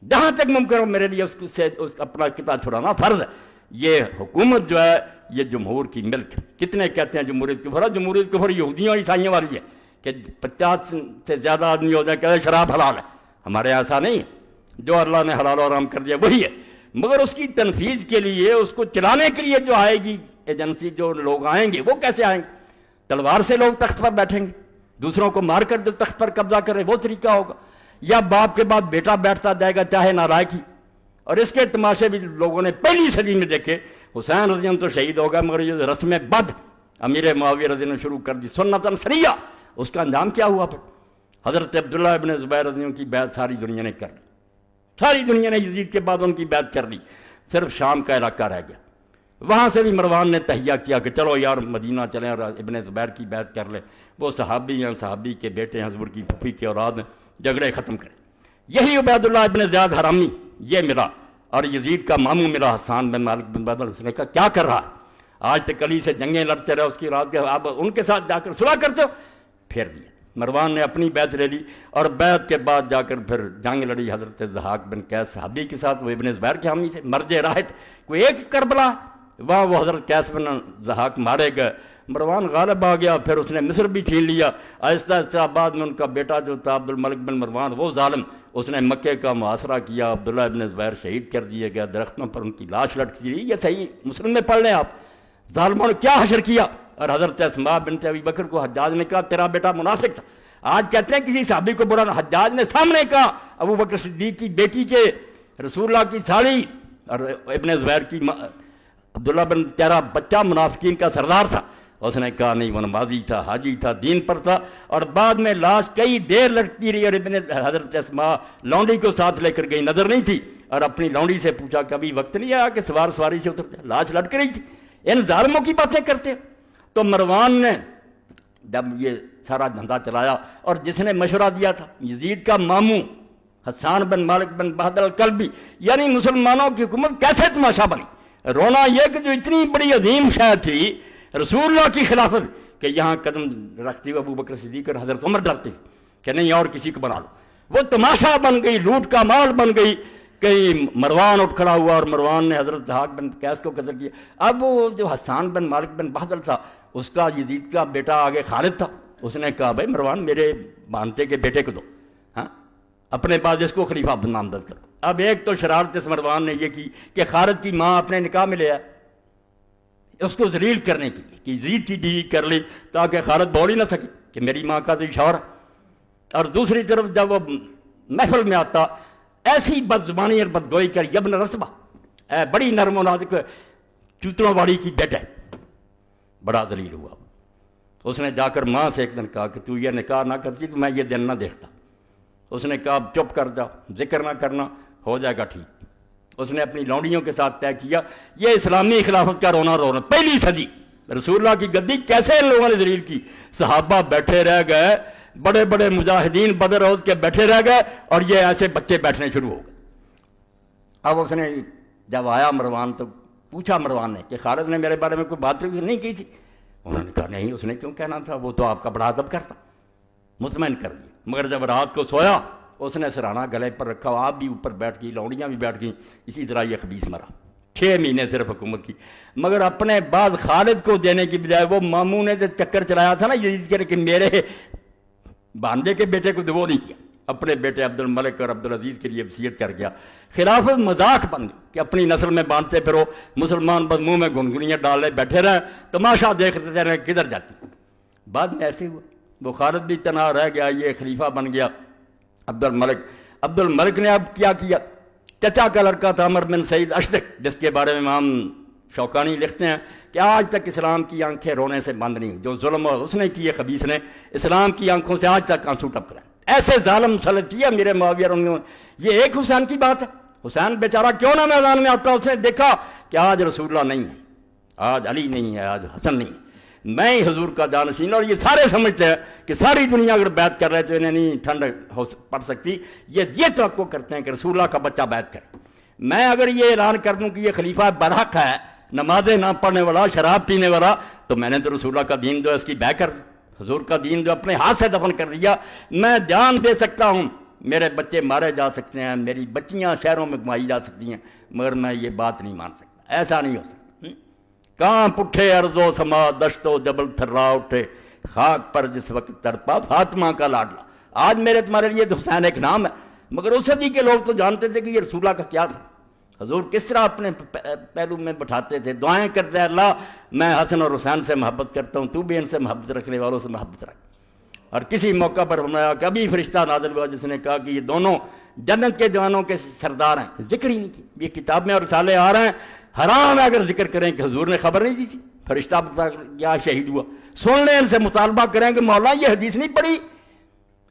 جہاں تک ممکن ہو میرے لیے اس اپنا قطع چھڑانا فرض ہے۔ یہ حکومت جو ہے یہ جمہور کی ملک، کتنے کہتے ہیں جمہوریت کفر ہے، جمہوریت کفر یہودیوں اور عیسائیوں والی ہے کہ 50 سے زیادہ آدمی ہو جائے کہ شراب حلال ہے، ہمارے ایسا نہیں ہے، جو اللہ نے حلال و حرام کر دیا وہی ہے، مگر اس کی تنفیذ کے لیے اس کو چلانے کے لیے جو آئے گی ایجنسی، جو لوگ آئیں گے وہ کیسے آئیں گے؟ تلوار سے لوگ تخت پر بیٹھیں گے، دوسروں کو مار کر جو تخت پر قبضہ کرے وہ طریقہ ہوگا، یا باپ کے بعد بیٹا بیٹھتا جائے گا چاہے نالائق ہی؟ اور اس کے تماشے بھی لوگوں نے پہلی صدی میں دیکھے، حسین رضی اللہ عنہ تو شہید ہوگا مگر یہ رسم بد امیر معاویہ رضی اللہ عنہ نے شروع کر دی سنتاً سریہ، اس کا انجام کیا ہوا؟ پھر حضرت عبداللہ ابن زبیر رضی اللہ عنہ کی بیعت ساری دنیا نے کر لی، ساری دنیا نے یزید کے بعد ان کی بیعت کر لی، صرف شام کا علاقہ رہ گیا، وہاں سے بھی مروان نے تہیہ کیا کہ چلو یار مدینہ چلیں اور ابن زبیر کی بیعت کر لیں، وہ صحابی ہیں، صحابی کے بیٹے ہیں، حضور کی پھوپھی کے اولاد ہیں، جھگڑے ختم کریں۔ یہی عبید اللہ ابن زیاد حرامی یہ ملا اور یزید کا ماموں ملا حسان بن مالک بن بدر، اس نے کہا کیا کر رہا ہے؟ آج تک علی سے جنگیں لڑتے رہے، اس کی رات کے اب ان کے ساتھ جا کر صلح کرتے ہو؟ پھر دیا، مروان نے اپنی بیعت لے لی اور بیعت کے بعد جا کر پھر جنگ لڑی حضرت ضحاک بن قیس صحابی کے ساتھ، وہ ابن زبیر کے حامی تھے، مرج راحت کوئی ایک کربلا، وہاں وہ حضرت قیس بن ضحاک مارے گئے، مروان غالب آ گیا، پھر اس نے مصر بھی چھین لیا، آہستہ آہستہ بعد میں ان کا بیٹا جو تھا عبد الملک بن مروان وہ ظالم، اس نے مکے کا محاصرہ کیا، عبداللہ ابن زبیر شہید کر دیے گیا، درختوں پر ان کی لاش لٹکی رہی، یہ صحیح مسلم میں پڑھ لیں آپ، ظالموں نے کیا حشر کیا۔ اور حضرت اسماء بنت ابی بکر کو حجاج نے کہا تیرا بیٹا منافق تھا، آج کہتے ہیں کسی صحابی کو برا، حجاج نے سامنے کہا ابو بکر صدیق کی بیٹی کے رسول اللہ کی سالی اور ابن زبیر کی عبداللہ بن تیرا بچہ منافقین کا سردار تھا، اس نے کہا نہیں وہ نمازی تھا، حاجی تھا، دین پر تھا، اور بعد میں لاش کئی دیر لٹکی رہی اور ابن حضرت اسماء لونڈی کو ساتھ لے کر گئی، نظر نہیں تھی، اور اپنی لونڈی سے پوچھا کبھی وقت نہیں آیا کہ سواری سے اتر جائے، لاش لٹک رہی تھی، ان ظالموں کی باتیں کرتے۔ تو مروان نے جب یہ سارا دھندا چلایا اور جس نے مشورہ دیا تھا یزید کا ماموں حسان بن مالک بن بہادر الکلبی، یعنی مسلمانوں کی حکومت کیسے تماشا بنی، رونا یہ کہ جو اتنی بڑی عظیم شے تھی رسول اللہ کی خلافت کہ یہاں قدم رکھتی ہوئے ابو بکر صدیق اور حضرت عمر ڈرتے کہ نہیں اور کسی کو بنا لو، وہ تماشا بن گئی، لوٹ کا مال بن گئی۔ کہیں مروان اٹھ کھڑا ہوا اور مروان نے حضرت ضحاک بن قیس کو قتل کیا۔ اب وہ جو حسان بن مالک بن بہادر تھا اس کا یزید کا بیٹا آگے خالد تھا، اس نے کہا بھائی مروان میرے بانتے کے بیٹے کو دو، ہاں اپنے پاس اس کو خلیفہ نامزد کرو۔ اب ایک تو شرارت اس مروان نے یہ کی کہ خالد کی ماں اپنے نکاح میں لے آئے اس کو ذلیل کرنے کے لیے کہ یزید کی بیوی کر لی تاکہ خالد بول ہی نہ سکے کہ میری ماں کا تو شوہر ہے۔ اور دوسری طرف جب وہ محفل میں آتا ایسی بد زبانی اور بدگوئی کر یبن رتبہ، اے بڑی نرم و نازک چوتڑوں والی کی بیٹا، بڑا ذلیل ہوا۔ اس نے جا کر ماں سے ایک دن کہا کہ تو یہ نکاح نہ کرتی تو میں یہ دن نہ دیکھتا۔ اس نے کہا اب چپ کر جا، ذکر نہ کرنا، ہو جائے گا ٹھیک۔ اس نے اپنی لونڈیوں کے ساتھ طے کیا یہ اسلامی خلافت کا رونا پہلی صدی رسول اللہ کی گدی کیسے ان لوگوں نے ذلیل کی۔ صحابہ بیٹھے رہ گئے، بڑے بڑے مجاہدین بدر احد کے بیٹھے رہ گئے، اور یہ ایسے بچے بیٹھنے شروع ہو گئے۔ اب اس نے جب آیا مروان تو پوچھا مروان نے کہ خالد نے میرے بارے میں کوئی بات نہیں کی تھی؟ انہوں نے کہا نہیں، اس نے کیوں کہنا تھا، وہ تو آپ کا بڑا ادب کرتا۔ مطمئن کر دیا، مگر جب رات کو سویا اس نے سرہانا گلے پر رکھا، آپ بھی اوپر بیٹھ گئی، لونڈیاں بھی بیٹھ گئیں، اسی طرح یہ خبیث مرا۔ 6 مہینے صرف حکومت کی، مگر اپنے بعد خالد کو دینے کی بجائے وہ ماموں نے جو چکر چلایا تھا نا یزید کے، کہ میرے باندے کے بیٹے کو وہ نہیں کیا، اپنے بیٹے عبد الملک اور عبدالعزیز کے لیے وصیت کر گیا۔ خلافت مذاق بن گئی کہ اپنی نسل میں باندھتے پھرو، مسلمان بس منہ میں گنگنیاں ڈال لے بیٹھے رہیں، تماشا دیکھتے رہیں کدھر جاتی۔ بعد میں ایسے ہوا، وہ خالد بھی تنہا رہ گیا، یہ خلیفہ بن گیا عبد الملک نے اب کیا کیا؟ چچا کا لڑکا تھا عمر بن سعید اشدق، جس کے بارے میں امام شوکانی لکھتے ہیں کہ آج تک اسلام کی آنکھیں رونے سے بند نہیں، جو ظلم اس نے کیے خبیث نے، اسلام کی آنکھوں سے آج تک آنسو ٹپک رہے ہیں۔ ایسے ظالم سلط کیا میرے معاویہ، یہ ایک حسین کی بات ہے، حسین بیچارہ کیوں نہ میدان میں آتا؟ اس نے دیکھا کہ آج رسول اللہ نہیں ہے، آج علی نہیں ہے، آج حسن نہیں ہے، میں ہی حضور کا جانشین۔ اور یہ سارے سمجھتے ہیں کہ ساری دنیا اگر بیعت کر رہے تو انہیں نہیں ٹھنڈ پڑ سکتی، یہ توقع کرتے ہیں کہ رسول اللہ کا بچہ بیعت کرے۔ میں اگر یہ اعلان کر دوں کہ یہ خلیفہ برحق ہے، نمازیں نہ پڑھنے والا، شراب پینے والا، تو میں نے تو رسول اللہ کا دین جو اس کی بیع کر دی، حضور کا دین جو اپنے ہاتھ سے دفن کر دیا۔ میں جان دے سکتا ہوں، میرے بچے مارے جا سکتے ہیں، میری بچیاں شہروں میں گھمائی جا سکتی ہیں، مگر میں یہ بات نہیں مان سکتا، ایسا نہیں ہو سکتا۔ کانپ اٹھے ارض و سما، دشت و جبل تھرا اٹھے، خاک پر جس وقت تڑپا فاطمہ کا لاڈلا۔ آج میرے تمہارے لیے تو حسین ایک نام ہے، مگر اس صدی کے لوگ تو جانتے تھے کہ یہ رسول اللہ کا کیا تھا، حضور کس طرح اپنے پہلو میں بٹھاتے تھے، دعائیں کرتے ہیں اللہ میں حسن اور حسین سے محبت کرتا ہوں، تو بھی ان سے محبت رکھنے والوں سے محبت رکھ۔ اور کسی موقع پر فرمایا کہ ابھی فرشتہ نازل ہوا جس نے کہا کہ یہ دونوں جنت کے جوانوں کے سردار ہیں، ذکر ہی نہیں کی۔ یہ کتاب میں اور رسالے آ رہے ہیں، حرام ہے اگر ذکر کریں کہ حضور نے خبر نہیں دی تھی، فرشتہ کیا شہید ہوا، سن لیں، ان سے مطالبہ کریں کہ مولا یہ حدیث نہیں پڑھی،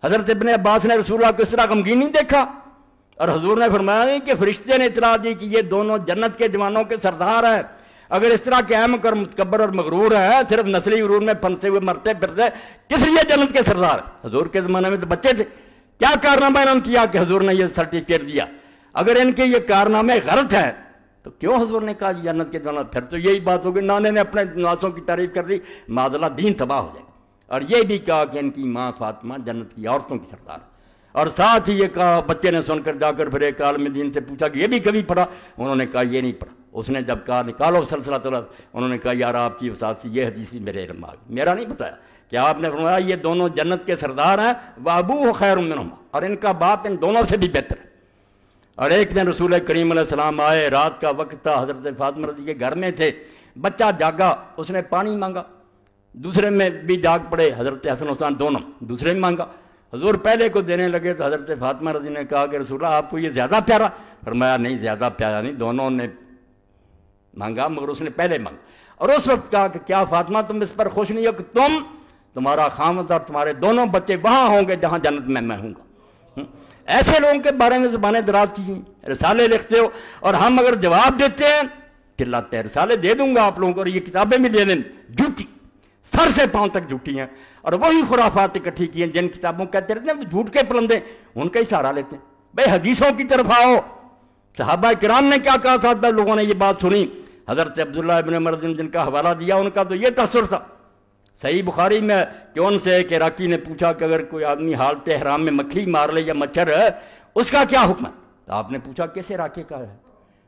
حضرت ابن عباس نے رسول اللہ کو اس طرح غمگین نہیں دیکھا، اور حضور نے فرمایا نہیں کہ فرشتے نے اطلاع دی کہ یہ دونوں جنت کے جوانوں کے سردار ہیں۔ اگر اس طرح کے احمق اور متکبر اور مغرور ہیں، صرف نسلی غرور میں پھنسے ہوئے مرتے پھرتے، کس لیے جنت کے سردار ہیں؟ حضور کے زمانے میں تو بچے تھے، کیا کارنامہ انہوں نے کیا کہ حضور نے یہ سرٹیفکیٹ دیا؟ اگر ان کے یہ کارنامے غلط ہیں تو کیوں حضور نے کہا جنت کے جوان؟ پھر تو یہی بات ہوگی نانے نے اپنے نواسوں کی تعریف کر دی، معذ اللہ دین تباہ ہو جائے گا۔ اور یہ بھی کہا کہ ان کی ماں فاطمہ جنت کی عورتوں کی سردار، اور ساتھ ہی یہ کہا، بچے نے سن کر جا کر پھر ایک عالم دین سے پوچھا کہ یہ بھی کبھی پڑھا؟ انہوں نے کہا یہ نہیں پڑھا۔ اس نے جب کہا نکالو سلسلہ طلب، انہوں نے کہا یار آپ کی وسعت سے یہ حدیث بھی میرے علم آ گئی، میرا نہیں بتایا کہ آپ نے فرمایا یہ دونوں جنت کے سردار ہیں، وابوہ خیر منہما، اور ان کا باپ ان دونوں سے بھی بہتر ہے۔ اور ایک دن رسول کریم علیہ السلام آئے، رات کا وقت تھا، حضرت فاطمہ رضی کے گھر میں تھے، بچہ جاگا، اس نے پانی مانگا، دوسرے میں بھی جاگ پڑے، حضرت حسن حسین دونوں، دوسرے میں مانگا، حضور پہلے کو دینے لگے تو حضرت فاطمہ رضی نے کہا کہ رسول اللہ آپ کو یہ زیادہ پیارا؟ فرمایا نہیں زیادہ پیارا نہیں، دونوں نے مانگا مگر اس نے پہلے مانگا۔ اور اس وقت کہا کہ کیا فاطمہ تم اس پر خوش نہیں ہو کہ تمہارا خامد اور تمہارے دونوں بچے وہاں ہوں گے جہاں جنت میں ہوں گا؟ ایسے لوگوں کے بارے میں زبانیں دراز کی ہیں، رسالے لکھتے ہو، اور ہم اگر جواب دیتے ہیں چلاتے ہیں، رسالے دے دوں گا آپ لوگوں کو اور یہ کتابیں بھی دے دیں، جھوٹی، سر سے پاؤں تک جھوٹی ہیں، اور وہی خرافات اکٹھی کی ہیں جن کتابوں کہتے رہتے ہیں جھوٹ کے پلندے، ان کا ہی سہارا لیتے ہیں۔ بھائی حدیثوں کی طرف آؤ، صحابہ کرام نے کیا کہا تھا؟ جب لوگوں نے یہ بات سنی، حضرت عبداللہ ابن عمر جن کا حوالہ دیا، ان کا تو یہ تاثر تھا صحیح بخاری میں کہ ان سے ایک عراقی نے پوچھا کہ اگر کوئی آدمی حالت احرام میں مکھی مار لے یا مچھر ہے اس کا کیا حکم ہے؟ تو آپ نے پوچھا کس عراقی کا ہے؟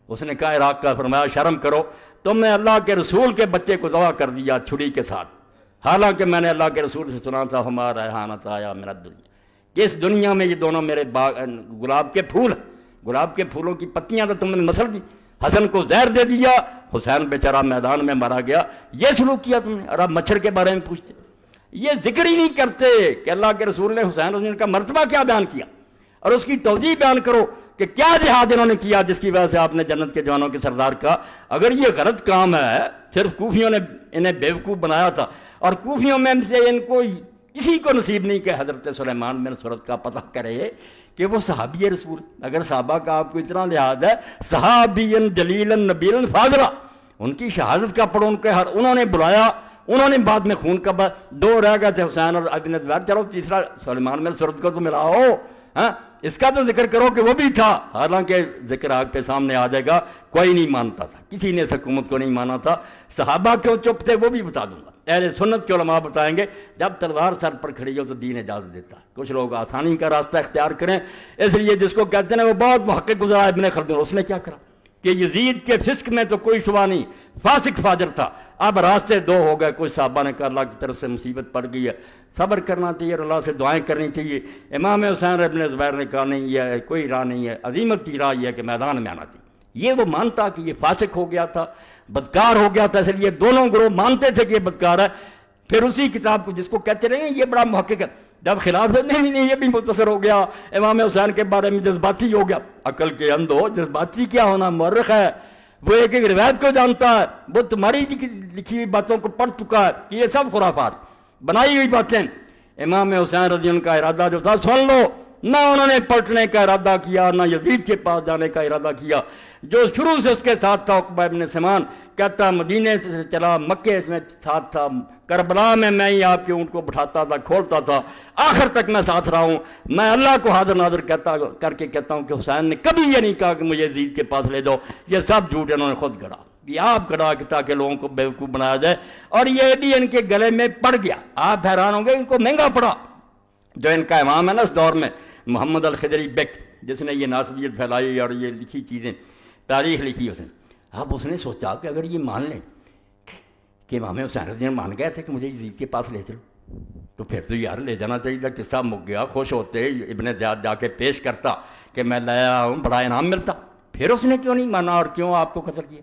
اس نے کہا عراق کا۔ فرمایا شرم کرو، تم نے اللہ کے رسول کے بچے کو ذبح کر دیا چھری کے ساتھ، حالانکہ میں نے اللہ کے رسول سے سنا تھا ہمارا ریحانت آیا میرا دنیا، اس دنیا میں یہ دونوں میرے گلاب کے پھول ہیں، گلاب کے پھولوں کی پتیاں تو تم نے مسل دی، حسن کو زہر دے دیا، حسین بیچارہ میدان میں مارا گیا، یہ سلوک کیا تم نے، اور اب مچھر کے بارے میں پوچھتے، یہ ذکر ہی نہیں کرتے کہ اللہ کے رسول نے حسین حسین کا مرتبہ کیا بیان کیا، اور اس کی توضیح بیان کرو کہ کیا جہاد انہوں نے کیا جس کی وجہ سے آپ نے جنت کے جوانوں کے سردار کہا۔ اگر یہ غلط کام ہے، صرف کوفیوں نے انہیں بیوقوف بنایا تھا، اور کوفیوں میں سے ان کو کسی کو نصیب نہیں کہ حضرت سلیمان بن سرد کا پتہ کرے کہ وہ صحابی رسول. اگر صحابہ کا آپ کو اتنا لحاظ ہے، صحابی جلیل نبیل فاضلہ، ان کی شہادت کا پڑھو، انہوں نے بلایا، انہوں نے بعد میں خون کا 2 رہ گئے تھے، حسین اور ابن زبیر، چلو تیسرا سلیمان بن سرد کو تو ملاؤ، ہاں اس کا تو ذکر کرو کہ وہ بھی تھا. حالانکہ ذکر آگ پہ سامنے آ جائے گا، کوئی نہیں مانتا تھا، کسی نے اس حکومت کو نہیں مانا تھا. صحابہ کیوں چپ تھے وہ بھی بتا دوں گا. اہل سنت کے علماء بتائیں گے جب تلوار سر پر کھڑی ہو تو دین اجازت دیتا ہے. کچھ لوگ آسانی کا راستہ اختیار کریں، اس لیے جس کو کہتے ہیں وہ بہت محقق گزرا ابن خلدون، اس نے کیا کرا کہ یزید کے فسق میں تو کوئی شبہ نہیں، فاسق فاجر تھا. اب راستے 2 ہو گئے. کوئی صحابہ نے کہا اللہ کی طرف سے مصیبت پڑ گئی ہے، صبر کرنا چاہیے اور اللہ سے دعائیں کرنی چاہیے. امام حسین ابن زبیر نے کہا نہیں، یہ کوئی راہ نہیں ہے، عظیمت کی راہ یہ ہے کہ میدان میں آنا چاہیے. یہ وہ مانتا کہ یہ فاسق ہو گیا تھا، بدکار ہو گیا تھا، اس لیے دونوں گروہ مانتے تھے کہ یہ بدکار ہے. پھر اسی کتاب کو جس کو کہتے رہے ہیں یہ بڑا محقق ہے، جب خلاف ہے نہیں یہ بھی متصر ہو گیا، امام حسین کے بارے میں جذباتی ہو گیا. عقل کے اندھ ہو، جذباتی کیا ہونا، مورخ ہے، وہ ایک ایک روایت کو جانتا ہے، وہ تمہاری لکھی ہوئی باتوں کو پڑھ چکا ہے کہ یہ سب خرافات بنائی ہوئی باتیں. امام حسین رضی اللہ کا ارادہ جو تھا سن لو، نہ انہوں نے پلٹنے کا ارادہ کیا، نہ یزید کے پاس جانے کا ارادہ کیا. جو شروع سے اس کے ساتھ تھا عقبہ ابن سمان، کہتا مدینے سے چلا، مکے میں ساتھ تھا، کربلا میں ہی آپ کے اونٹ کو بٹھاتا تھا، کھولتا تھا، آخر تک میں ساتھ رہا ہوں. میں اللہ کو حاضر ناظر کر کے کہتا ہوں کہ حسین نے کبھی یہ نہیں کہا کہ مجھے یزید کے پاس لے جاؤ. یہ سب جھوٹ انہوں نے خود گڑا، یہ آپ گڑا کہ تاکہ لوگوں کو بیوقوف بنایا جائے، اور یہ بھی ان کے گلے میں پڑ گیا. آپ حیران ہوں گے ان کو مہنگا پڑا. جو ان کا امام ہے نا اس دور میں، محمد الخدری بیک، جس نے یہ ناسبیت پھیلائی اور یہ لکھی چیزیں، تاریخ لکھی اس نے. اب اس نے سوچا کہ اگر یہ مان لیں کہ امام حسین رضی اللہ مان گئے تھے کہ مجھے یزید کے پاس لے چلو، تو پھر تو یار لے جانا چاہیے تھا. قصہ مک گیا، خوش ہوتے ابن زیاد جا کے پیش کرتا کہ میں لایا ہوں، بڑا انعام ملتا. پھر اس نے کیوں نہیں مانا اور کیوں آپ کو قتل کیا؟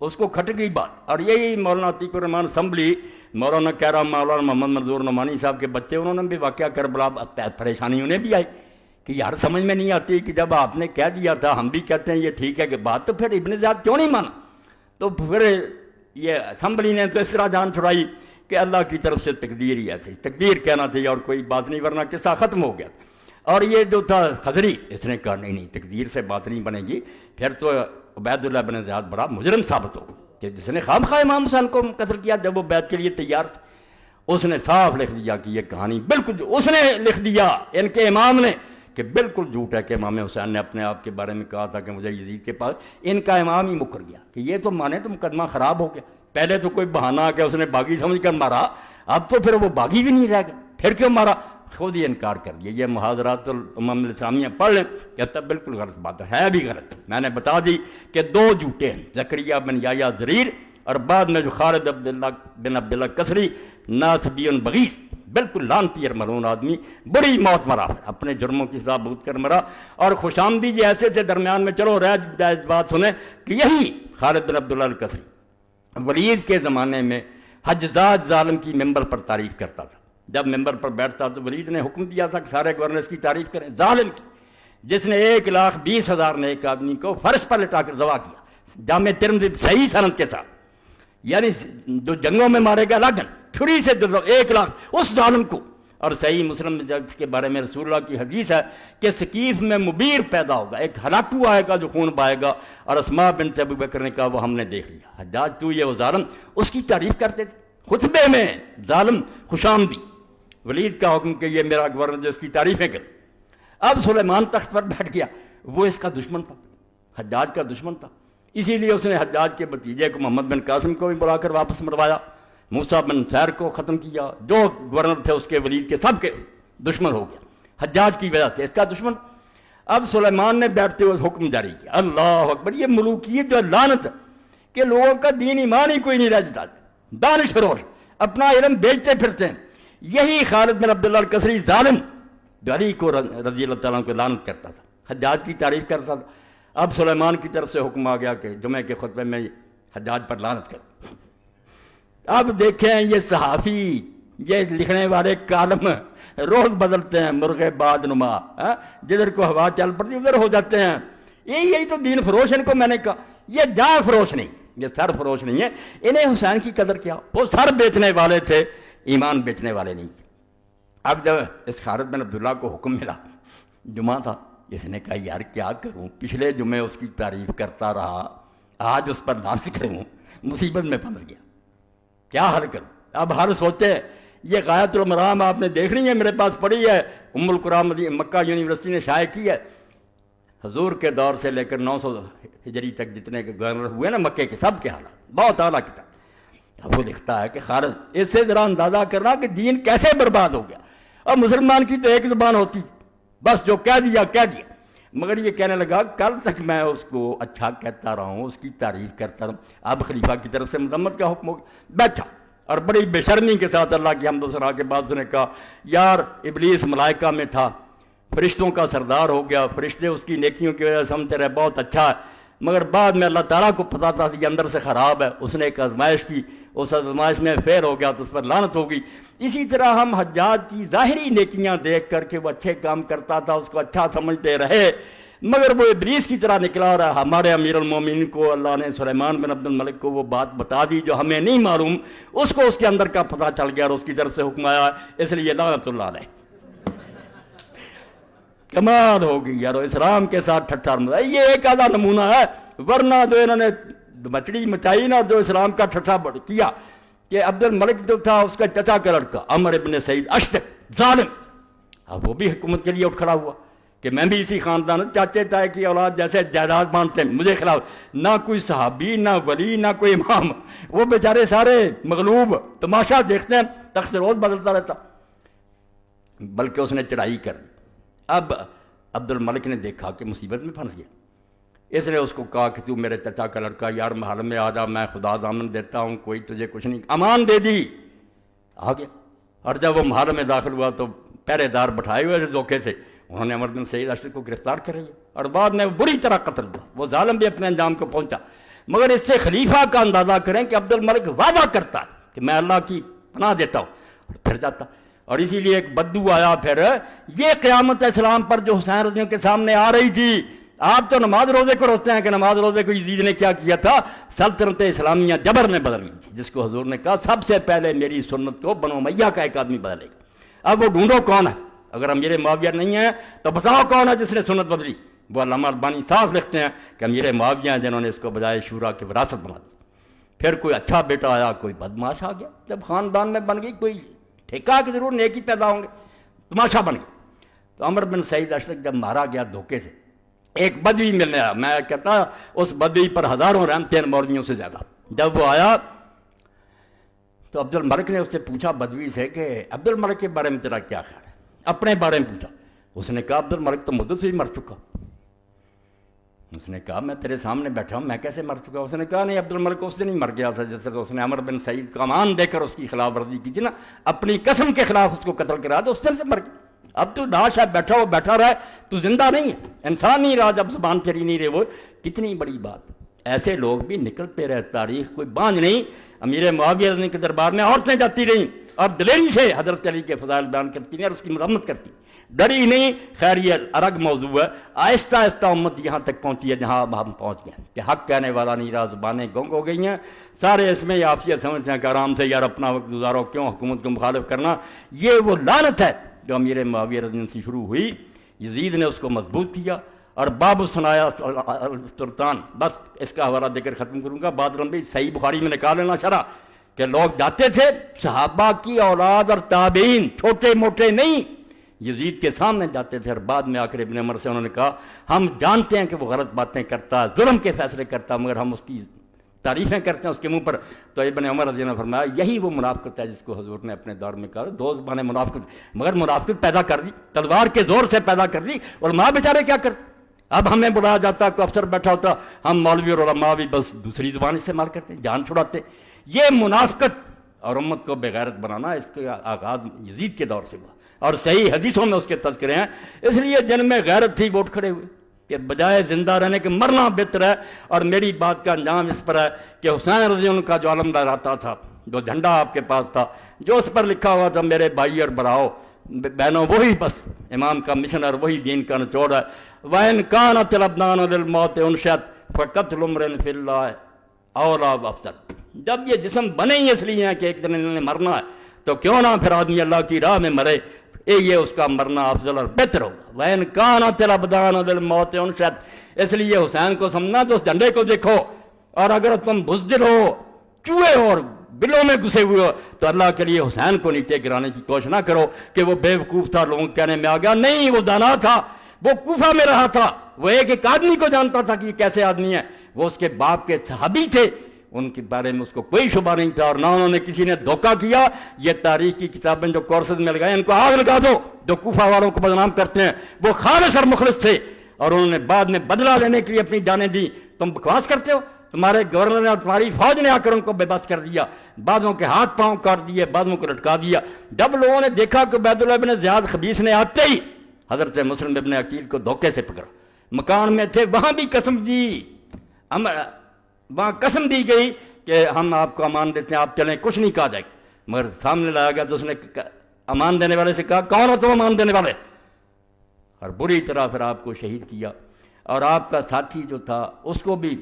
اس کو کھٹ گئی بات. اور یہی مولانا عتیق الرحمان اسمبلی، مولانا کہہ رہا مولانا محمد منظور نعمانی صاحب کے بچے، انہوں نے بھی واقعہ کربلا، پریشانی انہیں بھی آئی کہ یار سمجھ میں نہیں آتی کہ جب آپ نے کہہ دیا تھا، ہم بھی کہتے ہیں یہ ٹھیک ہے کہ بات، تو پھر ابن زیاد کیوں نہیں مانا؟ تو پھر یہ اسمبلی نے تو اس طرح جان چھڑائی کہ اللہ کی طرف سے تقدیر ہی ایسی، تقدیر کہنا چاہیے اور کوئی بات نہیں، ورنہ قصہ ختم ہو گیا. اور یہ جو تھا خضری، اس نے کہا نہیں تقدیر سے بات نہیں بنے گی. پھر تو عبید اللہ بن زیاد بڑا مجرم ثابت ہو کہ جس نے خام خواہ امام حسین کو قتل کیا جب وہ بیعت کے لیے تیار تھے. اس نے صاف لکھ دیا کہ یہ کہانی بالکل، اس نے لکھ دیا ان کے امام نے کہ بالکل جھوٹ ہے کہ امام حسین نے اپنے آپ کے بارے میں کہا تھا کہ مجھے یزید کے پاس. ان کا امام ہی مکر گیا کہ یہ تو مانے تو مقدمہ خراب ہو گیا. پہلے تو کوئی بہانہ آ کے اس نے باغی سمجھ کر مارا، اب تو پھر وہ باغی بھی نہیں رہ گئے، پھر کیوں مارا؟ خود ہی انکار کر دیا. یہ محاضرات الامم الاسلامیہ پڑھ لیں، کہتا بالکل غلط بات ہے بھی غلط. میں نے بتا دی کہ 2 جھوٹے ہیں، زکریا بن یحییٰ ضریر اور بعد میں جو خالد بن عبداللہ کسری ناصبی بغیث، بالکل لانتی اور ملعون آدمی، بڑی موت مرا، اپنے جرموں کی سزا بھگت کر مرا. اور خوش آمدی ایسے تھے درمیان میں، چلو رہ بات سنیں کہ یہی خالد بن عبداللہ الکسری ولید کے زمانے میں حجاج ظالم کی ممبر پر تعریف کرتا تھا. جب ممبر پر بیٹھتا تو ولید نے حکم دیا تھا کہ سارے گورنرز کی تعریف کریں، ظالم کی، جس نے 1,20,000 نے ایک آدمی کو فرش پر لٹا کر ذبح کیا، جامع ترمذی صحیح سند کے ساتھ. یعنی جو جنگوں میں مارے گا لاگن چھری سے 1,00,000 اس ظالم کو. اور صحیح مسلم جس کے بارے میں رسول اللہ کی حدیث ہے کہ ثقیف میں مبیر پیدا ہوگا، ایک ہلاکو آئے گا جو خون بہائے گا. اور اسماء بنت ابو بکر نے کہا وہ ہم نے دیکھ لیا. حجاج تو یہ وہ ظالم، اس کی تعریف کرتے تھے خطبے میں، ظالم خوش آمدی. ولید کا حکم کہ یہ میرا گورنر جو اس کی تعریفیں کر. اب سلیمان تخت پر بیٹھ گیا، وہ اس کا دشمن تھا، حجاج کا دشمن تھا. اسی لیے اس نے حجاج کے بھتیجے کو محمد بن قاسم کو بھی بلا کر واپس مروایا، موسیٰ بن سیر کو ختم کیا، جو گورنر تھے اس کے ولید کے سب کے دشمن ہو گیا حجاج کی وجہ سے، اس کا دشمن. اب سلیمان نے بیٹھتے ہوئے حکم جاری کیا، اللہ اکبر. یہ ملوکیت جو لعنت کہ لوگوں کا دین ایمان ہی کوئی نہیں رہ جاتا، دانش فروش اپنا علم بیچتے پھرتے ہیں. یہی خالد بن عبداللہ الکسری ظالم جو علی کو رضی اللہ تعالیٰ کو لعنت کرتا تھا، حجاج کی تعریف کرتا تھا. اب سلیمان کی طرف سے حکم آ گیا کہ جمعے کے خطبے میں حجاج پر لعنت کرو. اب دیکھیں یہ صحافی، یہ لکھنے والے کالم روز بدلتے ہیں، مرغے باد نما، جدھر کو ہوا چل پڑتی ادھر ہو جاتے ہیں. یہی تو دین فروش. ان کو میں نے کہا یہ جان فروش نہیں، یہ سر فروش نہیں ہے. انہیں حسین کی قدر کیا، وہ سر بیچنے والے تھے، ایمان بیچنے والے نہیں تھے. اب جب اس خالد بن عبداللہ کو حکم ملا، جمعہ تھا، اس نے کہا یار کیا کروں، پچھلے جمعے اس کی تعریف کرتا رہا، آج اس پر لعنت کروں، مصیبت میں پھنس گیا، کیا حل کروں؟ اب حل سوچے، یہ غایۃ المرام آپ نے دیکھنی ہے، میرے پاس پڑی ہے، ام القرآن مکہ یونیورسٹی نے شائع کی ہے، حضور کے دور سے لے کر 900 ہجری تک جتنے کے گورنر ہوئے نا مکے کے، سب کے حالات، بہت اعلیٰ کتاب۔ اب وہ لکھتا ہے کہ خالد اس سے ذرا اندازہ کرنا کہ دین کیسے برباد ہو گیا، اور مسلمان کی تو ایک زبان ہوتی، بس جو کہہ دیا کہہ دیا۔ مگر یہ کہنے لگا کل تک میں اس کو اچھا کہتا رہا ہوں، اس کی تعریف کرتا رہا، اب خلیفہ کی طرف سے مذمت کا حکم ہو گیا، بیٹھا اور بڑی بے شرمی کے ساتھ اللہ کی حمد و ثنا کے بعد اس نے کہا یار ابلیس ملائکہ میں تھا، فرشتوں کا سردار ہو گیا، فرشتے اس کی نیکیوں کی وجہ سے سمجھتے رہے بہت اچھا ہے، مگر بعد میں اللہ تعالیٰ کو پتا تھا کہ یہ اندر سے خراب ہے، اس نے ایک آزمائش کی، اس آزمائش میں فیل ہو گیا تو اس پر لعنت ہوگی۔ اسی طرح ہم حجاج کی ظاہری نیکیاں دیکھ کر کے وہ اچھے کام کرتا تھا، اس کو اچھا سمجھتے رہے، مگر وہ ابلیس کی طرح نکلا رہا۔ ہمارے امیر المومنین کو اللہ نے سلیمان بن عبد الملک کو وہ بات بتا دی جو ہمیں نہیں معلوم، اس کو اس کے اندر کا پتہ چل گیا اور اس کی طرف سے حکم آیا، اس لیے لعنت اللہ علیہ۔ کمال ہو گئی یار، اسلام کے ساتھ ٹھٹھا مزہ، یہ ایک آدھا نمونہ ہے، ورنہ جو انہوں نے مچڑی مچائی نا، جو اسلام کا ٹھٹھا کیا کہ عبد الملک جو تھا اس کا چچا کا لڑکا عمر ابن سعید اشتک ظالم، اب وہ بھی حکومت کے لیے اٹھ کھڑا ہوا کہ میں بھی اسی خاندان، چاچے تائے کی اولاد جیسے جائیداد مانتے ہیں، مجھے خلاف نہ کوئی صحابی نہ ولی نہ کوئی امام، وہ بیچارے سارے مغلوب، تماشا دیکھتے ہیں، تخت روز بدلتا رہتا، بلکہ اس نے چڑھائی کر دی۔ اب عبد الملک نے دیکھا کہ مصیبت میں پھنس گیا، اس نے اس کو کہا کہ تو میرے چچا کا لڑکا، یار محل میں آ جا، میں خدا ضامن دیتا ہوں کوئی تجھے کچھ نہیں، امان دے دی، آ گیا۔ اور جب وہ محل میں داخل ہوا تو پہرے دار بٹھائے ہوئے تھے دھوکے سے، انہوں نے عمر بن سعید اشتک کو گرفتار کر لیا اور بعد میں بری طرح قتل ہوا، وہ ظالم بھی اپنے انجام کو پہنچا۔ مگر اس سے خلیفہ کا اندازہ کریں کہ عبد الملک وعدہ کرتا ہے کہ میں اللہ کی پناہ دیتا ہوں اور پھر جاتا، اور اسی لیے ایک بدو آیا پھر، یہ قیامت اسلام پر جو حسین رضی اللہ کے سامنے آ رہی تھی۔ آپ تو نماز روزے کو روکتے ہیں کہ نماز روزے کو یزید نے کیا کیا تھا، سلطنت اسلامیہ جبر میں بدل گئی تھی، جس کو حضور نے کہا سب سے پہلے میری سنت کو بنو امیہ کا ایک آدمی بدلے گا۔ اب وہ ڈھونڈو کون ہے، اگر امیر معاویہ نہیں ہے تو بتاؤ کون ہے جس نے سنت بدلی۔ وہ علامہ البانی صاف لکھتے ہیں کہ امیر معاویہ ہیں جنہوں نے اس کو بجائے شورا کی وراثت بنا دی۔ پھر کوئی اچھا بیٹا آیا، کوئی بدماش آ گیا، جب خاندان میں بن گئی کوئی ٹھیکہ کہ ضرور نیکی پیدا ہوں گے، تماشا بن گیا۔ تو عمر بن سعید اشتک جب مارا گیا دھوکے سے، ایک بدوی ملنے آیا، میں کہتا اس بدوی پر ہزاروں رحمتیں مولویوں سے زیادہ۔ جب وہ آیا تو عبد الملک نے اس سے پوچھا بدوی سے کہ عبد الملک کے بارے میں تیرا کیا خیال ہے، اپنے بارے میں پوچھا۔ اس نے کہا عبد الملک تو مدت سے ہی مر چکا۔ اس نے کہا میں تیرے سامنے بیٹھا ہوں، میں کیسے مر چکا؟ اس نے کہا نہیں، عبد الملک اس دن ہی مر گیا تھا جس طرح اس نے عمر بن سعید کو امان دے کر اس کی خلاف ورزی کی تھی نا، اپنی قسم کے خلاف اس کو قتل کرا دو، اس دن سے مر گیا۔ اب تو لاش ہے، بیٹھا ہو بیٹھا رہا ہے، تو زندہ نہیں ہے، انسان نہیں رہا جب زبان چلی نہیں رہے۔ وہ کتنی بڑی بات، ایسے لوگ بھی نکلتے رہے، تاریخ کوئی باندھ نہیں۔ امیر معاویہ رضی کے دربار میں عورتیں جاتی رہیں اور دلیری سے حضرت علی کے فضائل بیان کرتی ہیں اور اس کی مرمت کرتی ہیں، ڈری نہیں۔ خیر یہ الگ موضوع ہے، آہستہ آہستہ امت یہاں تک پہنچی ہے جہاں اب ہم پہنچ گئے ہیں کہ حق کہنے والا نہیں رہا، زبانیں گنگ ہو گئی ہیں، سارے اس میں آپ یہ سمجھتے ہیں کہ آرام سے یار اپنا وقت گزارو، کیوں حکومت کو مخالف کرنا۔ یہ وہ لعنت ہے جو امیر معاویہ رضی اللہ سے شروع ہوئی، یزید نے اس کو مضبوط کیا، اور باب الصنایا سلطان، بس اس کا حوالہ دے کر ختم کروں گا، بات لمبی، صحیح بخاری میں نکال لینا شرح، کہ لوگ جاتے تھے صحابہ کی اولاد اور تابعین، چھوٹے موٹے نہیں، یزید کے سامنے جاتے تھے، اور بعد میں آ کر ابن عمر سے انہوں نے کہا ہم جانتے ہیں کہ وہ غلط باتیں کرتا ہے، ظلم کے فیصلے کرتا ہے، مگر ہم اس کی تعریفیں کرتے ہیں اس کے منہ پر۔ تو ابن عمر رضی اللہ عنہ نے فرمایا یہی وہ منافقت ہے جس کو حضور نے اپنے دور میں کہا، دو زبانیں منافقت، مگر منافقت پیدا کر دی، تلوار کے زور سے پیدا کر دی، علماء بیچارے کیا کرتے؟ اب ہمیں بلایا جاتا، کوئی افسر بیٹھا ہوتا، ہم مولوی اور علماء بھی بس دوسری زبان استعمال کرتے، جان چھڑاتے۔ یہ منافقت اور امت کو بغیرت بنانا، اس کا آغاز یزید کے دور سے ہوا، اور صحیح حدیثوں میں اس کے تذکرے ہیں۔ اس لیے جن میں غیرت تھی وہ اٹھ کھڑے ہوئے کہ بجائے زندہ رہنے کے مرنا بہتر ہے، اور میری بات کا انجام اس پر ہے کہ حسین رضی اللہ کا جو علم لہراتا تھا، جو جھنڈا آپ کے پاس تھا، جو اس پر لکھا ہوا تھا میرے بھائی اور بڑاؤ بہنوں، وہی بس امام کا مشن اور وہی دین کا نچوڑ ہے۔ وَإِنْ كَانَتِ الْأَبْدَانُ لِلْمَوْتِ أُنْشِئَتْ فَقَتْلُ امْرٍ فِي اللَّهِ أَوْلَىٰ وَأَفْضَلُ۔ جب یہ جسم بنے ہی اس لیے ہیں کہ ایک دن انہوں نے مرنا ہے، تو کیوں نہ پھر آدمی اللہ کی راہ میں مرے، یہ اس کا مرنا افضل اور بہتر ہوگا۔ وَإِنْ كَانَتِ الْأَبْدَانُ لِلْمَوْتِ أُنْشَدْ، اس لیے حسین کو سمجھنا تو اس جھنڈے کو دیکھو، اور اگر تم بزدل ہو، چوہے ہو اور بلوں میں گھسے ہوئے ہو تو اللہ کے لیے حسین کو نیچے گرانے کی کوشش نہ کرو کہ وہ بے وقوف تھا، لوگوں کے کہنے میں آ گیا۔ نہیں، وہ دانا تھا، وہ کوفہ میں رہا تھا، وہ ایک آدمی کو جانتا تھا کہ یہ کیسے آدمی ہے، وہ اس کے باپ کے صحابی تھے، ان کے بارے میں اس کو کوئی شبہ نہیں تھا، اور نہ انہوں نے کسی نے دھوکہ کیا۔ یہ تاریخ کی کتابیں جو کورسز میں لگائے ان کو آگ لگا دو، جو کوفہ والوں کو بدنام کرتے ہیں، وہ خالص اور مخلص تھے، اور انہوں نے بعد میں بدلہ لینے کے لیے اپنی جانیں دی۔ تم بکواس کرتے ہو، تمہارے گورنر نے اور تمہاری فوج نے آ کر ان کو بے بس کر دیا، بعضوں کے ہاتھ پاؤں کاٹ دیے، بعضوں کو لٹکا دیا۔ جب لوگوں نے دیکھا کہ عبید اللہ بن زیاد خبیث نے آتے ہی حضرت مسلم ابن عقیل کو دھوکے سے پکڑا، مکان میں تھے، وہاں بھی قسم دی، وہاں قسم دی گئی کہ ہم آپ کو امان دیتے ہیں، آپ چلیں، کچھ نہیں کہا جائے گا، مگر سامنے لایا گیا تو اس نے امان دینے والے سے کہا کون ہو تم امان دینے والے، اور بری طرح پھر آپ کو شہید کیا۔ اور آپ کا ساتھی جو تھا اس کو بھی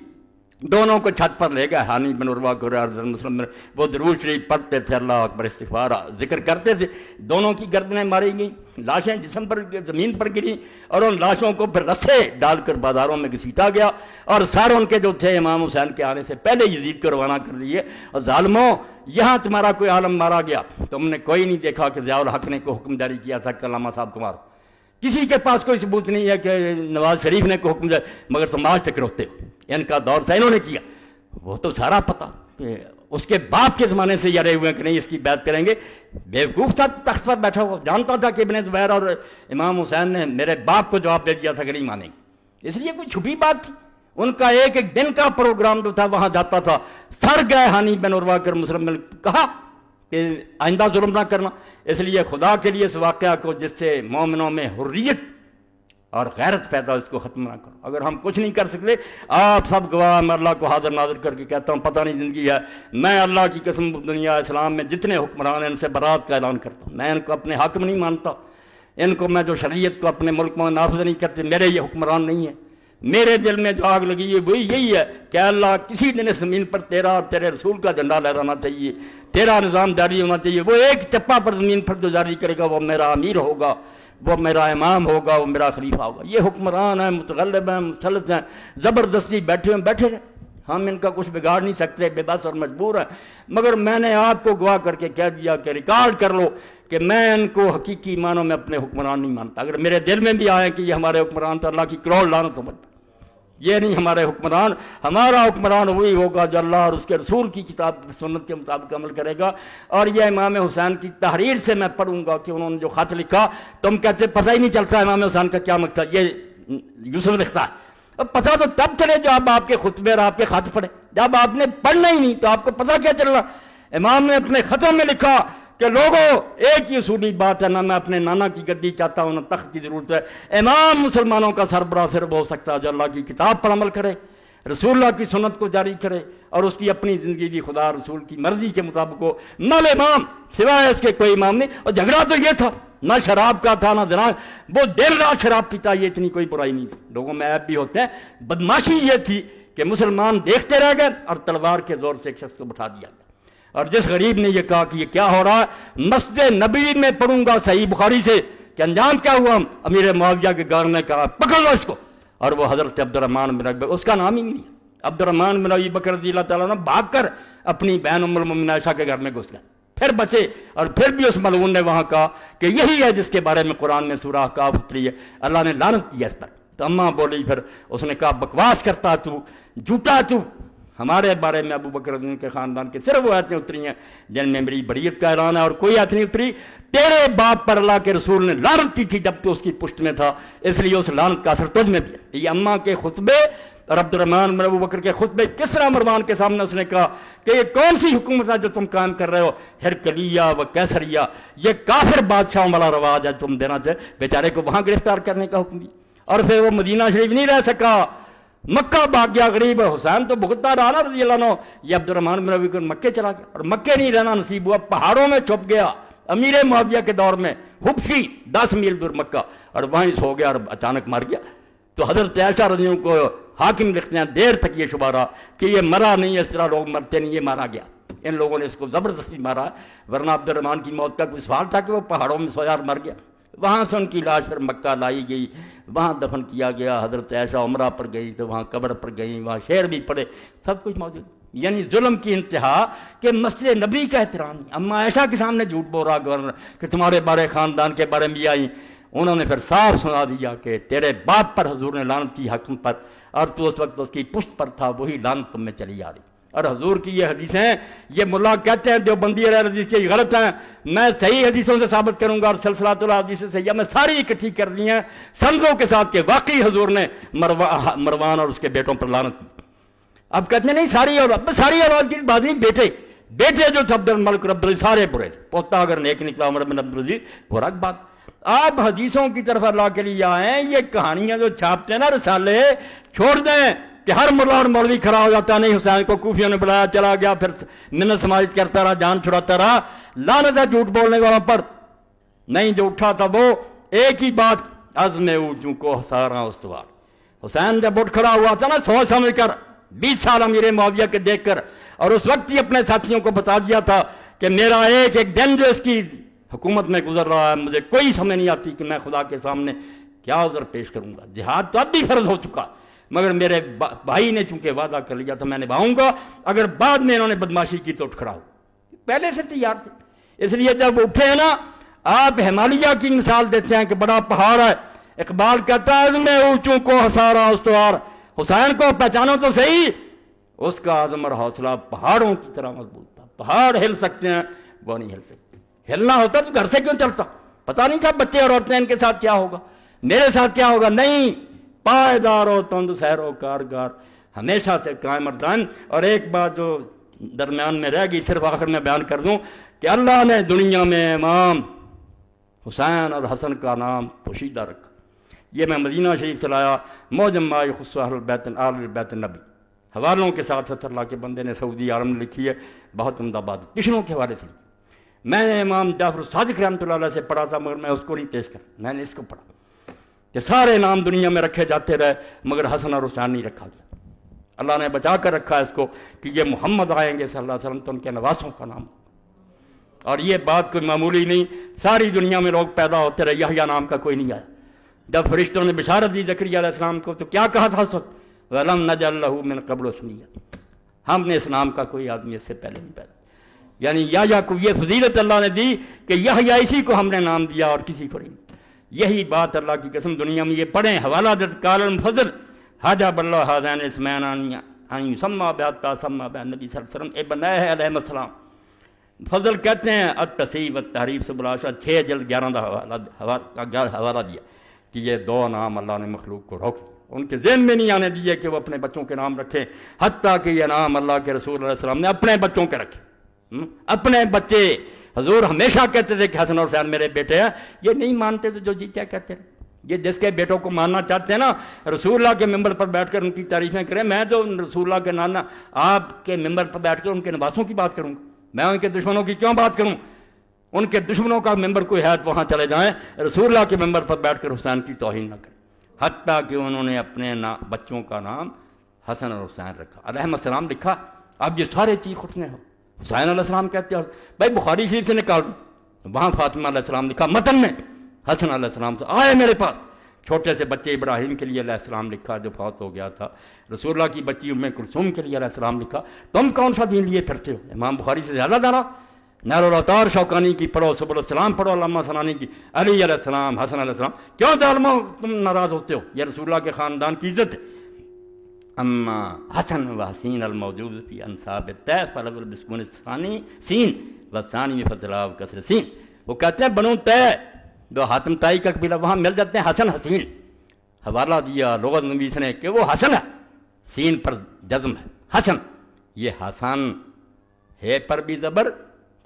دونوں کو چھت پر لے گئے، ہانی بن عروہ کو، مسلم بن، وہ درود شریف پڑھتے تھے، اللہ اکبر استغفار ذکر کرتے تھے، دونوں کی گردنیں ماری گئیں، لاشیں جسم پر زمین پر گریں، اور ان لاشوں کو پھر رسے ڈال کر بازاروں میں گھسیٹا گیا، اور سارے ان کے جو تھے امام حسین کے آنے سے پہلے یزید کو روانہ کر لیے۔ اور ظالموں، یہاں تمہارا کوئی عالم مارا گیا، تم نے کوئی نہیں دیکھا کہ ضیاء الحق نے کوئی حکم جاری کیا تھا کہ علامہ صاحب کو مارو، کسی کے پاس کوئی ثبوت نہیں ہے کہ نواز شریف نے کوئی حکم جاری، مگر تم آج تک روتے ہو، ان کا دور تھا، انہوں نے کیا، وہ تو سارا پتہ، اس کے باپ کے زمانے سے یارے ہوئے ہیں کہ نہیں اس کی بیعت کریں گے، بیوقوف تھا، تخت پر بیٹھا ہوا، جانتا تھا کہ ابن زبیر اور امام حسین نے میرے باپ کو جواب دے دیا تھا کہ نہیں مانیں گے، اس لیے کوئی چھپی بات تھی، ان کا ایک ایک دن کا پروگرام جو تھا وہاں جاتا تھا، سر گئے ہانی بن عروہ کر مسلم نے کہا کہ آئندہ ظلم نہ کرنا، اس لیے خدا کے لیے اس واقعہ کو جس سے مومنوں میں حریت اور غیرت پیدا، اس کو ختم نہ کرو۔ اگر ہم کچھ نہیں کر سکتے، آپ سب گواہ، میں اللہ کو حاضر ناظر کر کے کہتا ہوں پتہ نہیں زندگی ہے، میں اللہ کی قسم دنیا اسلام میں جتنے حکمران ہیں ان سے برات کا اعلان کرتا ہوں، میں ان کو اپنے حاکم نہیں مانتا، ان کو میں جو شریعت کو اپنے ملک میں نافذ نہیں کرتے، میرے یہ حکمران نہیں ہیں۔ میرے دل میں جو آگ لگی ہے وہی یہی ہے کہ اللہ کسی دن اس زمین پر تیرا اور تیرے رسول کا جھنڈا لہرانا چاہیے، تیرا نظام جاری ہونا چاہیے، وہ ایک چپا پر زمین پر جو جاری کرے گا وہ میرا امیر ہوگا، وہ میرا امام ہوگا، وہ میرا خلیفہ ہوگا۔ یہ حکمران ہیں، متغلب ہیں، مسلط ہیں، زبردستی بیٹھے ہیں، بیٹھے رہے، ہم ان کا کچھ بگاڑ نہیں سکتے، بے بس اور مجبور ہیں، مگر میں نے آپ کو گواہ کر کے کہہ دیا کہ ریکارڈ کر لو کہ میں ان کو حقیقی معنوں میں اپنے حکمران نہیں مانتا۔ اگر میرے دل میں بھی آئے کہ یہ ہمارے حکمران تو اللہ کی کروڑ لعنت ہو، یہ نہیں ہمارے حکمران، ہمارا حکمران وہی ہوگا جو اللہ اور اس کے رسول کی کتاب سنت کے مطابق عمل کرے گا۔ اور یہ امام حسین کی تحریر سے میں پڑھوں گا کہ انہوں نے جو خط لکھا، تم کہتے پتہ ہی نہیں چلتا امام حسین کا کیا مقصد، یہ یوسف لکھتا ہے، اب پتہ تو تب چلے جب آپ کے خطبے اور آپ کے خط پڑھے، جب آپ نے پڑھنا ہی نہیں تو آپ کو پتہ کیا چل رہا۔ امام نے اپنے خطوں میں لکھا کہ لوگوں ایک ہی اصولی بات ہے، نہ میں اپنے نانا کی گدی چاہتا ہوں نہ تخت کی ضرورت ہے، امام مسلمانوں کا سربراہ صرف ہو سکتا ہے جو اللہ کی کتاب پر عمل کرے، رسول اللہ کی سنت کو جاری کرے اور اس کی اپنی زندگی بھی خدا رسول کی مرضی کے مطابق ہو، نہ امام سوائے اس کے کوئی امام نہیں۔ اور جھگڑا تو یہ تھا، نہ شراب کا تھا نہ زنا، وہ دن رات شراب پیتا، یہ اتنی کوئی برائی نہیں تھی، لوگوں میں عیب بھی ہوتے ہیں۔ بدماشی یہ تھی کہ مسلمان دیکھتے رہ گئے اور تلوار کے زور سے ایک شخص کو بٹھا دیا گیا، اور جس غریب نے یہ کہا کہ یہ کیا ہو رہا ہے، مسجد نبوی میں پڑھوں گا صحیح بخاری سے کہ انجام کیا ہوا، امیر معاویہ کے گھر نے کہا پکڑ لو اس کو، اور وہ حضرت عبد الرحمن بن ابی بکر، اس کا نام ہی نہیں ہے، عبد الرحمن بن ابی بکر رضی اللہ تعالیٰ عنہ بھاگ کر اپنی بہن ام المؤمنین عائشہ کے گھر میں گھس گئے، پھر بچے، اور پھر بھی اس ملعون نے وہاں کہا کہ یہی ہے جس کے بارے میں قرآن میں سورہ احقاف اتری ہے، اللہ نے لعنت کیا اس پر۔ تو اماں بولی، پھر اس نے کہا بکواس کرتا تو، جھوٹا تو، ہمارے بارے میں ابو بکر کے خاندان کے صرف وہ آیتیں اتری ہیں جن میں میری بریت کا اعلان ہے، اور کوئی آیت نہیں اتری۔ تیرے باپ پر اللہ کے رسول نے لعنت کی تھی جب تو اس کی پشت میں تھا، اس لیے اس لعنت کا اثر تجھ میں بھی ہے۔ یہ اماں کے خطبے اور عبد الرحمن بن ابو بکر کے خطبے کس طرح مروان کے سامنے اس نے کہا کہ یہ کون سی حکومت ہے جو تم قائم کر رہے ہو، ہرکلیہ و کیسریہ، یہ کافر بادشاہوں والا رواج ہے تم دینا چاہے، بیچارے کو وہاں گرفتار کرنے کا حکم دیا، اور پھر وہ مدینہ شریف نہیں رہ سکا، مکہ بھاگ گیا غریب، حسین تو بھگتتا رہا نا رضی اللہ عنہ، یہ عبد الرحمن بن ابی بکر مکے چلا گیا، اور مکے نہیں رہنا نصیب ہوا، پہاڑوں میں چھپ گیا امیر معاویہ کے دور میں، حبشی 10 میل دور مکہ، اور وہیں سو گیا اور اچانک مر گیا۔ تو حضرت عائشہ رضی اللہ عنہ کو حاکم لکھتے ہیں دیر تک یہ شبہ رہا کہ یہ مرا نہیں، اس طرح لوگ مرتے نہیں، یہ مارا گیا، ان لوگوں نے اس کو زبردستی مارا، ورنہ عبد الرحمن کی موت کا کوئی سوال تھا کہ وہ پہاڑوں میں سویا اور مر گیا۔ وہاں سے ان کی لاش پر مکہ لائی گئی، وہاں دفن کیا گیا، حضرت عائشہ عمرہ پر گئی تو وہاں قبر پر گئیں، وہاں شعر بھی پڑھے، سب کچھ موجود۔ یعنی ظلم کی انتہا کہ مسجد نبی کا احترام نہیں۔ اما عائشہ کے سامنے جھوٹ بول رہا گورنر کہ تمہارے بارے خاندان کے بارے میں یہ آئی، انہوں نے پھر صاف سنا دیا کہ تیرے باپ پر حضور نے لعنت کی حکم پر، اور تو اس وقت اس کی پشت پر تھا، وہی لعنت تم میں چلی آ رہی۔ اور حضور کی یہ حدیثیں یہ ملا کہتے ہیں جو بندی حدیث کی غلط ہیں، میں صحیح حدیثوں سے ثابت کروں گا، اور سلسلۃ الحدیث سے میں ساری اکٹھی کر لی ہیں سندوں کے ساتھ کہ واقعی حضور نے مروان اور اس کے بیٹوں پر لعنت کی۔ اب کہتے ہیں نہیں ساری اولاد کی بات نہیں، بیٹے جو تھے عبد الملک رب العزیز سارے برے تھے، پوتا اگر نیک نکلا عمر بن عبد العزیز وہ الگ بات۔ آپ حدیثوں کی طرف اللہ کے لیے آئیں، یہ کہانیاں جو چھاپتے ہیں نا رسالے، چھوڑ دیں کہ ہر ملا اور مولوی کھڑا ہو جاتا ہے، نہیں حسین کو کوفیوں نے بلایا چلا گیا، پھر منت سماجت کرتا رہا، جان چھڑاتا رہا، لعنت ہے جھوٹ بولنے والوں پر۔ نہیں، جو اٹھا تھا وہ ایک ہی بات، عزم اونچوں کو سارا استوار۔ حسین جب اٹھ کھڑا ہوا تھا نا سوچ سمجھ کر، 20 سال امیر معاویہ کے دیکھ کر، اور اس وقت ہی اپنے ساتھیوں کو بتا دیا تھا کہ میرا ایک دن جو اس کی حکومت میں گزر رہا ہے، مجھے کوئی سمجھ نہیں آتی کہ میں خدا کے سامنے کیا عذر پیش کروں گا۔ جہاد تو اب بھی فرض ہو چکا، مگر میرے بھائی نے چونکہ وعدہ کر لیا تو میں نبھاؤں گا، اگر بعد میں انہوں نے بدماشی کی تو اٹھ کھڑا ہو۔ پہلے سے تیار تھے، اس لیے جب اٹھے ہیں نا، آپ ہمالیہ کی مثال دیتے ہیں کہ بڑا پہاڑ ہے، اقبال کہتا ہے عزم اونچوں کو ہسارا استوار۔ حسین کو پہچانو تو صحیح، اس کا عزم اور حوصلہ پہاڑوں کی طرح مضبوط تھا۔ پہاڑ ہل سکتے ہیں، وہ نہیں ہل سکتے۔ ہلنا ہوتا تو گھر سے کیوں چلتا؟ پتہ نہیں تھا بچے اور عورتیں ان کے ساتھ کیا ہوگا، میرے ساتھ کیا ہوگا؟ نہیں، پائیدار و تند سیر و کارگار، ہمیشہ سے قائم اور دائم۔ اور ایک بات جو درمیان میں رہ گئی، صرف آخر میں بیان کر دوں کہ اللہ نے دنیا میں امام حسین اور حسن کا نام پوشیدہ رکھا۔ یہ میں مدینہ شریف سے لایا، معجم ما یخص اہل بیت النبی، حوالوں کے ساتھ اللہ کے بندے نے سعودی عالم میں لکھی ہے، بہت عمدہ بات، کشنوں کے حوالے سے۔ میں نے امام جعفر صادق رحمۃ اللہ علیہ سے پڑھا تھا، مگر میں اس کو نہیں پیش کر، میں نے اس کو پڑھا کہ سارے نام دنیا میں رکھے جاتے رہے مگر حسن اور حسین نہیں رکھا گیا۔ اللہ نے بچا کر رکھا اس کو کہ یہ محمد آئیں گے صلی اللہ علیہ وسلم تو ان کے نواسوں کا نام، اور یہ بات کوئی معمولی نہیں، ساری دنیا میں لوگ پیدا ہوتے رہے، یحییٰ نام کا کوئی نہیں آیا۔ جب فرشتوں نے بشارت دی زکریا علیہ السلام کو تو کیا کہا تھا اس وقت؟ وَلَمْ نَجْعَل لَهُ مِن قَبْلُ سَمِيًّا، ہم نے اس نام کا کوئی آدمی اس سے پہلے نہیں پیدا۔ یعنی یحییٰ کو یہ فضیلت اللہ نے دی کہ یحییٰ اسی کو ہم نے نام دیا اور کسی کو نہیں۔ یہی بات اللہ کی قسم دنیا میں یہ پڑھیں، حوالہ دت قال المفضل حجب اللہ هذین الاسمین ان یسمى بعد سمى بعد نبی صلی اللہ علیہ وسلم ابن علیہ السلام۔ فضل کہتے ہیں التصحیح والتحریف سے بلاشا 6 جلد 11 حوالہ دیا کہ یہ 2 نام اللہ نے مخلوق کو روک، ان کے ذہن میں نہیں آنے دیے کہ وہ اپنے بچوں کے نام رکھیں، حتیٰ کہ یہ نام اللہ کے رسول علیہ السلام نے اپنے بچوں کے رکھے۔ اپنے بچے حضور ہمیشہ کہتے تھے کہ حسن اور حسین میرے بیٹے ہیں، یہ نہیں مانتے تو جو جی چاہے کہتے رہے۔ یہ جس کے بیٹوں کو ماننا چاہتے ہیں نا، رسول اللہ کے ممبر پر بیٹھ کر ان کی تعریفیں کریں، میں تو رسول اللہ کے نانا آپ کے ممبر پر بیٹھ کر ان کے نواسوں کی بات کروں گا، میں ان کے دشمنوں کی کیوں بات کروں؟ ان کے دشمنوں کا ممبر کوئی ہے تو وہاں چلے جائیں، رسول اللہ کے ممبر پر بیٹھ کر حسین کی توہین نہ کریں۔ حتیٰ کہ انہوں نے اپنے بچوں کا نام حسن اور حسین رکھا، علیہ السلام لکھا۔ اب یہ سارے چیز اٹھنے ہو، حسین علیہ السلام کہتے ہیں بھائی بخاری شریف سے نکال دو، وہاں فاطمہ علیہ السلام لکھا متن میں، حسن علیہ السلام سے آئے میرے پاس، چھوٹے سے بچے ابراہیم کے لیے علیہ السلام لکھا جو فوت ہو گیا تھا، رسول اللہ کی بچی ام کلثوم کے لیے علیہ السلام لکھا۔ تم کون سا دین لیے پھرتے ہو؟ امام بخاری سے زیادہ دانا، نیر الاوطار شوکانی کی پڑھو، سبل السلام پڑھو علامہ ثنانی کی، علی علیہ السلام، حسن علیہ السلام، کیوں ظالموں تم ناراض ہوتے ہو؟ یہ رسول اللہ کے خاندان کی عزت ہے۔ اما حسن و حسین الموجود فی انصاب الطیف فالاول بسکون الثانی سین والثانی بفتح کسر سین۔ وہ کہتے ہیں بنو طے جو حاتم طائی کا قبیلہ وہاں مل جاتے ہیں حسن حسین، حوالہ دیا لغت نویس نے کہ وہ حسن ہے، سین پر جزم ہے، حسن، یہ حسن ہے پر بھی زبر،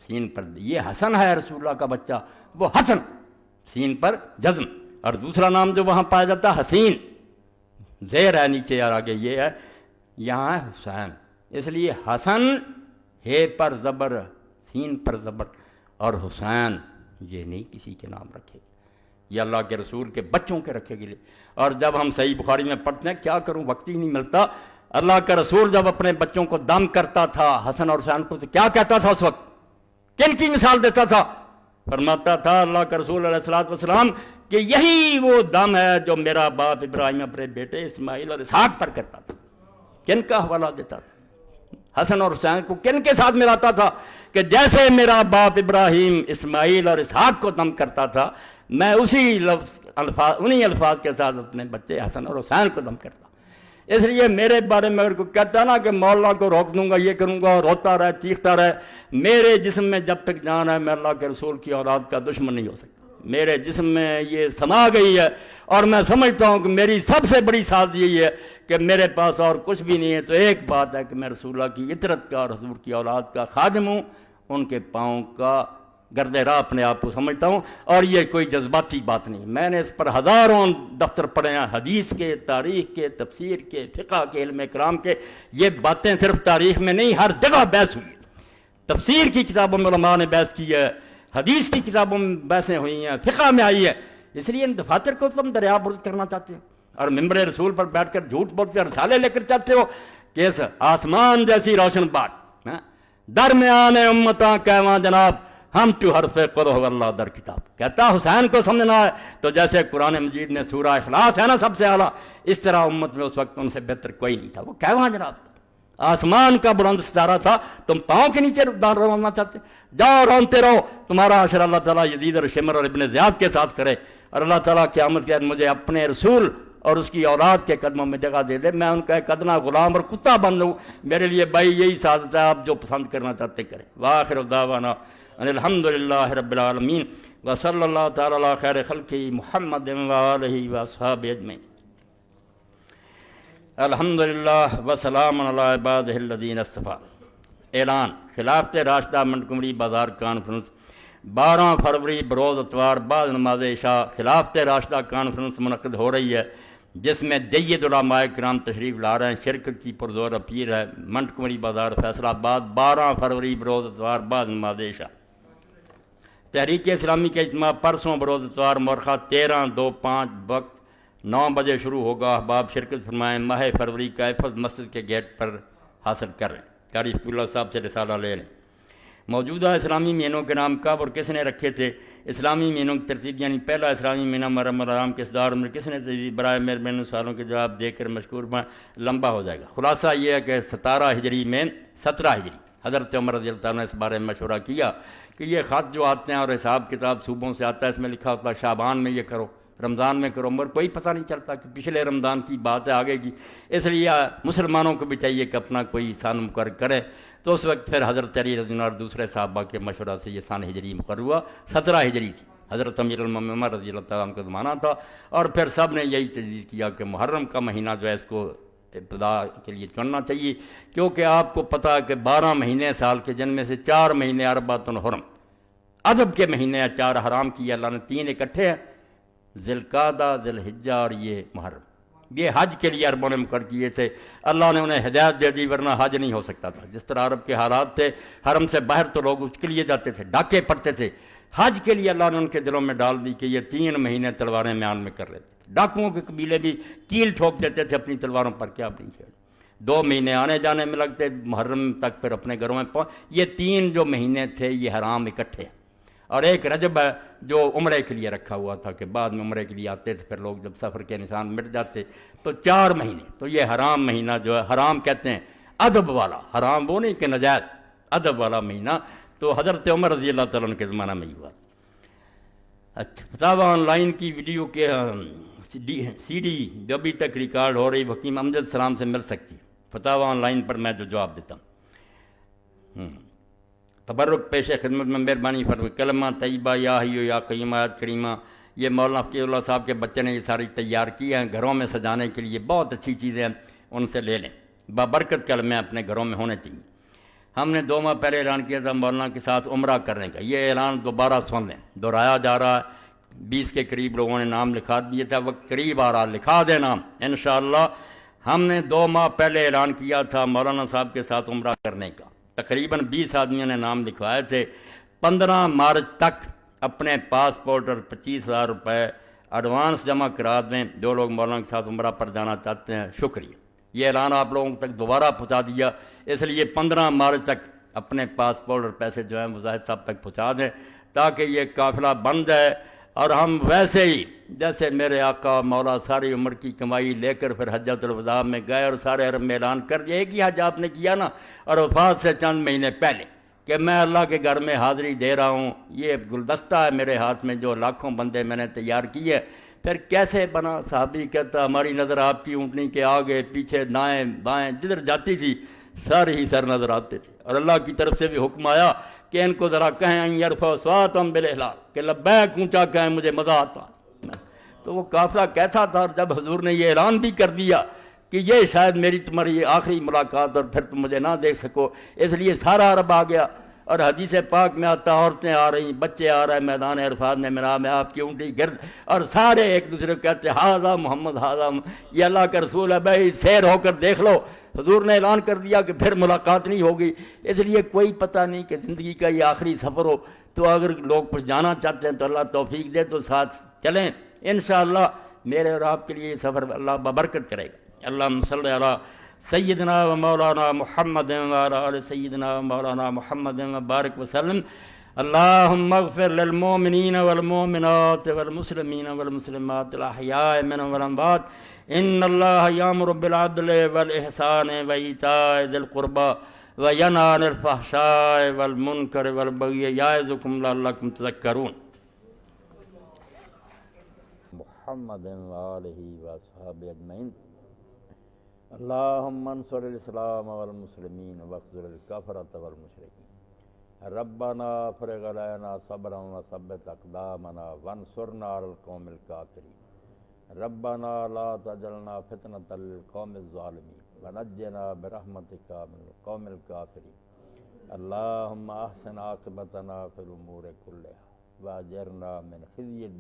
سین پر، یہ حسن ہے رسول اللہ کا بچہ، وہ حسن، سین پر جزم۔ اور دوسرا نام جو وہاں پایا جاتا ہے حسین، زیر ہے نیچے اور آگے یہ ہے، یہاں ہے حسین، اس لیے حسن ہے پر زبر، سین پر زبر، اور حسین یہ نہیں کسی کے نام رکھے، یہ اللہ کے رسول کے بچوں کے رکھے گئے۔ اور جب ہم صحیح بخاری میں پڑھتے ہیں، کیا کروں وقت ہی نہیں ملتا، اللہ کا رسول جب اپنے بچوں کو دم کرتا تھا حسن اور حسین کو، تو کیا کہتا تھا اس وقت؟ کن کی مثال دیتا تھا؟ فرماتا تھا اللہ کا رسول علیہ الصلوۃ والسلام کہ یہی وہ دم ہے جو میرا باپ ابراہیم اپنے بیٹے اسماعیل اور اسحاق پر کرتا تھا۔ کن کا حوالہ دیتا تھا؟ حسن اور حسین کو کن کے ساتھ ملاتا تھا کہ جیسے میرا باپ ابراہیم اسماعیل اور اسحاق کو دم کرتا تھا، میں انہی الفاظ کے ساتھ اپنے بچے حسن اور حسین کو دم کرتا۔ اس لیے میرے بارے میں اگر کوئی کہتا ہے نا کہ مولا کو روک دوں گا، یہ کروں گا، روتا رہے چیختا رہے، میرے جسم میں جب تک جان ہے میں اللہ کے رسول کی اولاد کا دشمن نہیں ہو سکتا۔ میرے جسم میں یہ سما گئی ہے اور میں سمجھتا ہوں کہ میری سب سے بڑی سعادت یہی ہے کہ میرے پاس اور کچھ بھی نہیں ہے، تو ایک بات ہے کہ میں رسول اللہ کی اطرت کا اور حضور کی اولاد کا خادم ہوں، ان کے پاؤں کا گرد راہ اپنے آپ کو سمجھتا ہوں، اور یہ کوئی جذباتی بات نہیں۔ میں نے اس پر ہزاروں دفتر پڑھے ہیں، حدیث کے، تاریخ کے، تفسیر کے، فقہ کے، علم کلام کے۔ یہ باتیں صرف تاریخ میں نہیں، ہر جگہ بحث ہوئی ہے۔ تفسیر کی کتابوں میں علماء نے بحث کی ہے، حدیث کی کتابوں میں بحثیں ہوئی ہیں، فقہ میں آئی ہے۔ اس لیے ان دفاتر کو تم دریا برد کرنا چاہتے ہو اور ممبر رسول پر بیٹھ کر جھوٹ بولتے اور رسالے لے کر چاہتے ہو کہ اس آسمان جیسی روشن بات درمیان امتاں کہواں جناب ہم تو حرف قدح اللہ در کتاب۔ کہتا حسین کو سمجھنا ہے تو جیسے قرآن مجید میں سورہ اخلاص ہے نا سب سے اعلیٰ، اس طرح امت میں اس وقت ان سے بہتر کوئی نہیں تھا۔ وہ کہواں جناب آسمان کا بلند ستارہ تھا، تم پاؤں کے نیچے دار رونا چاہتے؟ جاؤ رونتے رہو، تمہارا حشر اللہ تعالیٰ یزید اور شمر اور ابن زیاد کے ساتھ کرے، اور اللہ تعالیٰ قیامت کے دن مجھے اپنے رسول اور اس کی اولاد کے قدموں میں جگہ دے دے، میں ان کا ایک ادنا غلام اور کتا بن لوں۔ میرے لیے بھائی یہی سعادت ہے، آپ جو پسند کرنا چاہتے کریں۔ وآخر دعوانا ان الحمدللہ رب العالمین وصلی اللہ تعالیٰ علی خیر خلقہ محمد وآلہ واصحابہ اجمعین۔ الحمدللہ وسلام علی عبادہ الذین اصطفیٰ۔ اعلان: خلافت راشدہ منٹگمری بازار کانفرنس 12 فروری بروز اتوار بعد نماز عشاء خلافت راشدہ کانفرنس منعقد ہو رہی ہے، جس میں جید علماء کرام تشریف لا رہے ہیں۔ شرکت کی پرزور اپیل ہے۔ منٹگمری بازار فیصلہ آباد 12 فروری بروز اتوار بعد نماز عشاء۔ تحریک اسلامی کے اجتماع پرسوں بروز اتوار مورخہ 13/2/5 وقت 9 بجے شروع ہوگا۔ احباب شرکت فرمائیں۔ ماہ فروری کا حفظ مسجد کے گیٹ پر حاصل کر رہے ہیں۔ قاری شفیع اللہ صاحب سے رسالہ لے لیں۔ موجودہ اسلامی مہینوں کے نام کب اور کس نے رکھے تھے؟ اسلامی مہینوں کی ترتیب یعنی پہلا اسلامی مہینہ محرم الحرام کس دور میں کس نے تجویز؟ برائے مہربانی سوالوں کے جواب دے کر مشکور میں لمبا ہو جائے گا۔ خلاصہ یہ ہے کہ 17 ہجری میں 17 ہجری حضرت عمر رضی اللہ عنہ نے اس بارے میں مشورہ کیا کہ یہ خط جو آتے ہیں اور حساب کتاب صوبوں سے آتا ہے، اس میں لکھا ہوتا ہے شعبان میں یہ کرو، رمضان میں کرو، مگر کوئی پتہ نہیں چلتا کہ پچھلے رمضان کی بات ہے آگے کی۔ اس لیے مسلمانوں کو بھی چاہیے کہ اپنا کوئی سن مقرر کریں۔ تو اس وقت پھر حضرت علی رضی اللہ عنہ اور دوسرے صحابہ کے مشورہ سے یہ سن ہجری مقرر ہوا۔ 17 ہجری تھی، حضرت امیر المومنین عمر رضی اللہ تعالیٰ عنہ کا زمانہ تھا، اور پھر سب نے یہی تجویز کیا کہ محرم کا مہینہ جو ہے اس کو ابتدا کے لیے چننا چاہیے، کیونکہ آپ کو پتہ ہے کہ 12 مہینے سال کے، جن میں سے 4 مہینے اربعۃ حرم ادب کے مہینے ہیں، 4 حرام کیے اللہ نے، 3 اکٹھے ہیں، ذی القعدہ، ذی الحجہ اور یہ محرم۔ یہ حج کے لیے عربوں نے مقرر کیے تھے، اللہ نے انہیں ہدایت دے دی، ورنہ حج نہیں ہو سکتا تھا۔ جس طرح عرب کے حالات تھے، حرم سے باہر تو لوگ اس کے لیے جاتے تھے، ڈاکے پڑتے تھے، حج کے لیے اللہ نے ان کے دلوں میں ڈال دی کہ یہ 3 مہینے تلواریں میان میں کر رہے تھے۔ ڈاکوؤں کے قبیلے بھی کیل ٹھوک دیتے تھے اپنی تلواروں پر، کیا اپنی چھیڑ 2 مہینے آنے جانے میں لگتے، محرم تک پھر اپنے گھروں میں یہ 3 جو مہینے تھے یہ حرام اکٹھے، اور ایک رجب ہے جو عمرے کے لیے رکھا ہوا تھا کہ بعد میں عمرے کے لیے آتے تھے، پھر لوگ جب سفر کے نشان مٹ جاتے تو 4 مہینے۔ تو یہ حرام مہینہ جو ہے، حرام کہتے ہیں ادب والا، حرام وہ نہیں کہ نجائز، ادب والا مہینہ، تو حضرت عمر رضی اللہ تعالیٰ عنہ کے زمانہ میں ہی ہوا۔ اچھا، فتاوی آن لائن کی ویڈیو کے سی ڈی جو ابھی تک ریکارڈ ہو رہی حکیم امجد سلام سے مل سکتی ہے۔ فتاوی آن لائن پر میں جو جواب دیتا ہوں۔ تبرک پیش خدمت میں مہربانی فرمائیں۔ کلمہ طیبہ یا حیو یا قیوم آیت کریمہ، یہ مولانا فقیہ اللہ صاحب کے بچے نے یہ ساری تیار کی ہیں گھروں میں سجانے کے لیے، بہت اچھی چیزیں ہیں، ان سے لے لیں، بابرکت کلمے اپنے گھروں میں ہونے چاہیے۔ ہم نے 2 ماہ پہلے اعلان کیا تھا مولانا کے ساتھ عمرہ کرنے کا، یہ اعلان دوبارہ سن لیں، دہرایا جا رہا ہے۔ 20 کے قریب لوگوں نے نام لکھا دیے تھا، وقت قریب آ رہا، لکھا دے نام انشاءاللہ۔ ہم نے 2 ماہ پہلے اعلان کیا تھا مولانا صاحب کے ساتھ عمرہ کرنے کا، تقریباً 20 آدمیوں نے نام لکھوائے تھے۔ 15 مارچ تک اپنے پاسپورٹ اور 25,000 روپے ایڈوانس جمع کرا دیں جو لوگ مولانا کے ساتھ عمرہ پر جانا چاہتے ہیں۔ شکریہ، یہ اعلان آپ لوگوں تک دوبارہ پہنچا دیا، اس لیے 15 مارچ تک اپنے پاسپورٹ اور پیسے جو ہیں مظاہر صاحب تک پہنچا دیں تاکہ یہ قافلہ بند ہے، اور ہم ویسے ہی جیسے میرے آقا مولا ساری عمر کی کمائی لے کر پھر حجۃ الوداع میں گئے اور سارے عرب میں اعلان کر دیا، ایک ہی حج آپ نے کیا نا، اور وفات سے چند مہینے پہلے، کہ میں اللہ کے گھر میں حاضری دے رہا ہوں، یہ گلدستہ ہے میرے ہاتھ میں جو لاکھوں بندے میں نے تیار کیے۔ پھر کیسے بنا؟ صحابی کہتا ہماری نظر آپ کی اونٹنی کے آگے پیچھے دائیں بائیں جدھر جاتی تھی سارے ہی سر نظر آتے تھے، اور اللہ کی طرف سے بھی حکم آیا کہ ان کو ذرا کہیں ان یرفعوا اصواتهم بالاحلال، کہ لبیک اونچا کہیں، مجھے مزہ آتا ہے۔ تو وہ قافلہ کیسا تھا، اور جب حضور نے یہ اعلان بھی کر دیا کہ یہ شاید میری تمہاری آخری ملاقات اور پھر تم مجھے نہ دیکھ سکو، اس لیے سارا عرب آ گیا۔ اور حدیث پاک میں آتا عورتیں آ رہی، بچے آ رہے، میدان عرفات میں میرا میں آپ کی اونٹی گرد، اور سارے ایک دوسرے کو کہتے ہاذا محمد ہاذا یہ اللہ کا رسول ہے، بھائی سیر ہو کر دیکھ لو۔ حضور نے اعلان کر دیا کہ پھر ملاقات نہیں ہوگی، اس لیے کوئی پتہ نہیں کہ زندگی کا یہ آخری سفر ہو، تو اگر لوگ کچھ جانا چاہتے ہیں تو اللہ توفیق دے تو ساتھ چلیں انشاءاللہ۔ میرے اور آپ کے لیے یہ سفر اللہ ببرکت کرے گا۔ اللہم صلی علی سیدنا و مولانا محمد وعلی آل سیدنا و مولانا محمد وبارک وسلم۔ اللہم اغفر للمؤمنین والمؤمنات والمسلمین والمسلمات الاحیاء منهم والاموات، ان اللہ یامر بالعدل والاحسان وایتاء ذی القربى وینہی عن الفحشاء والمنکر والبغی یعظکم لعلکم تذکرون۔ محمد وآلہ واصحابہ اجمعین۔ اللہم انصر الاسلام والمسلمین واخذل الکفرۃ والمشرکین۔ ربنا افرغ علینا صبرا وثبت اقدامنا وانصرنا علی القوم الکافرین۔ ربنا لا تجعلنا فتنة للقوم الظالمین ونجنا برحمتک من القوم الکافرین۔ اللہم احسن عاقبتنا فی الامور کلها واجرنا من خزي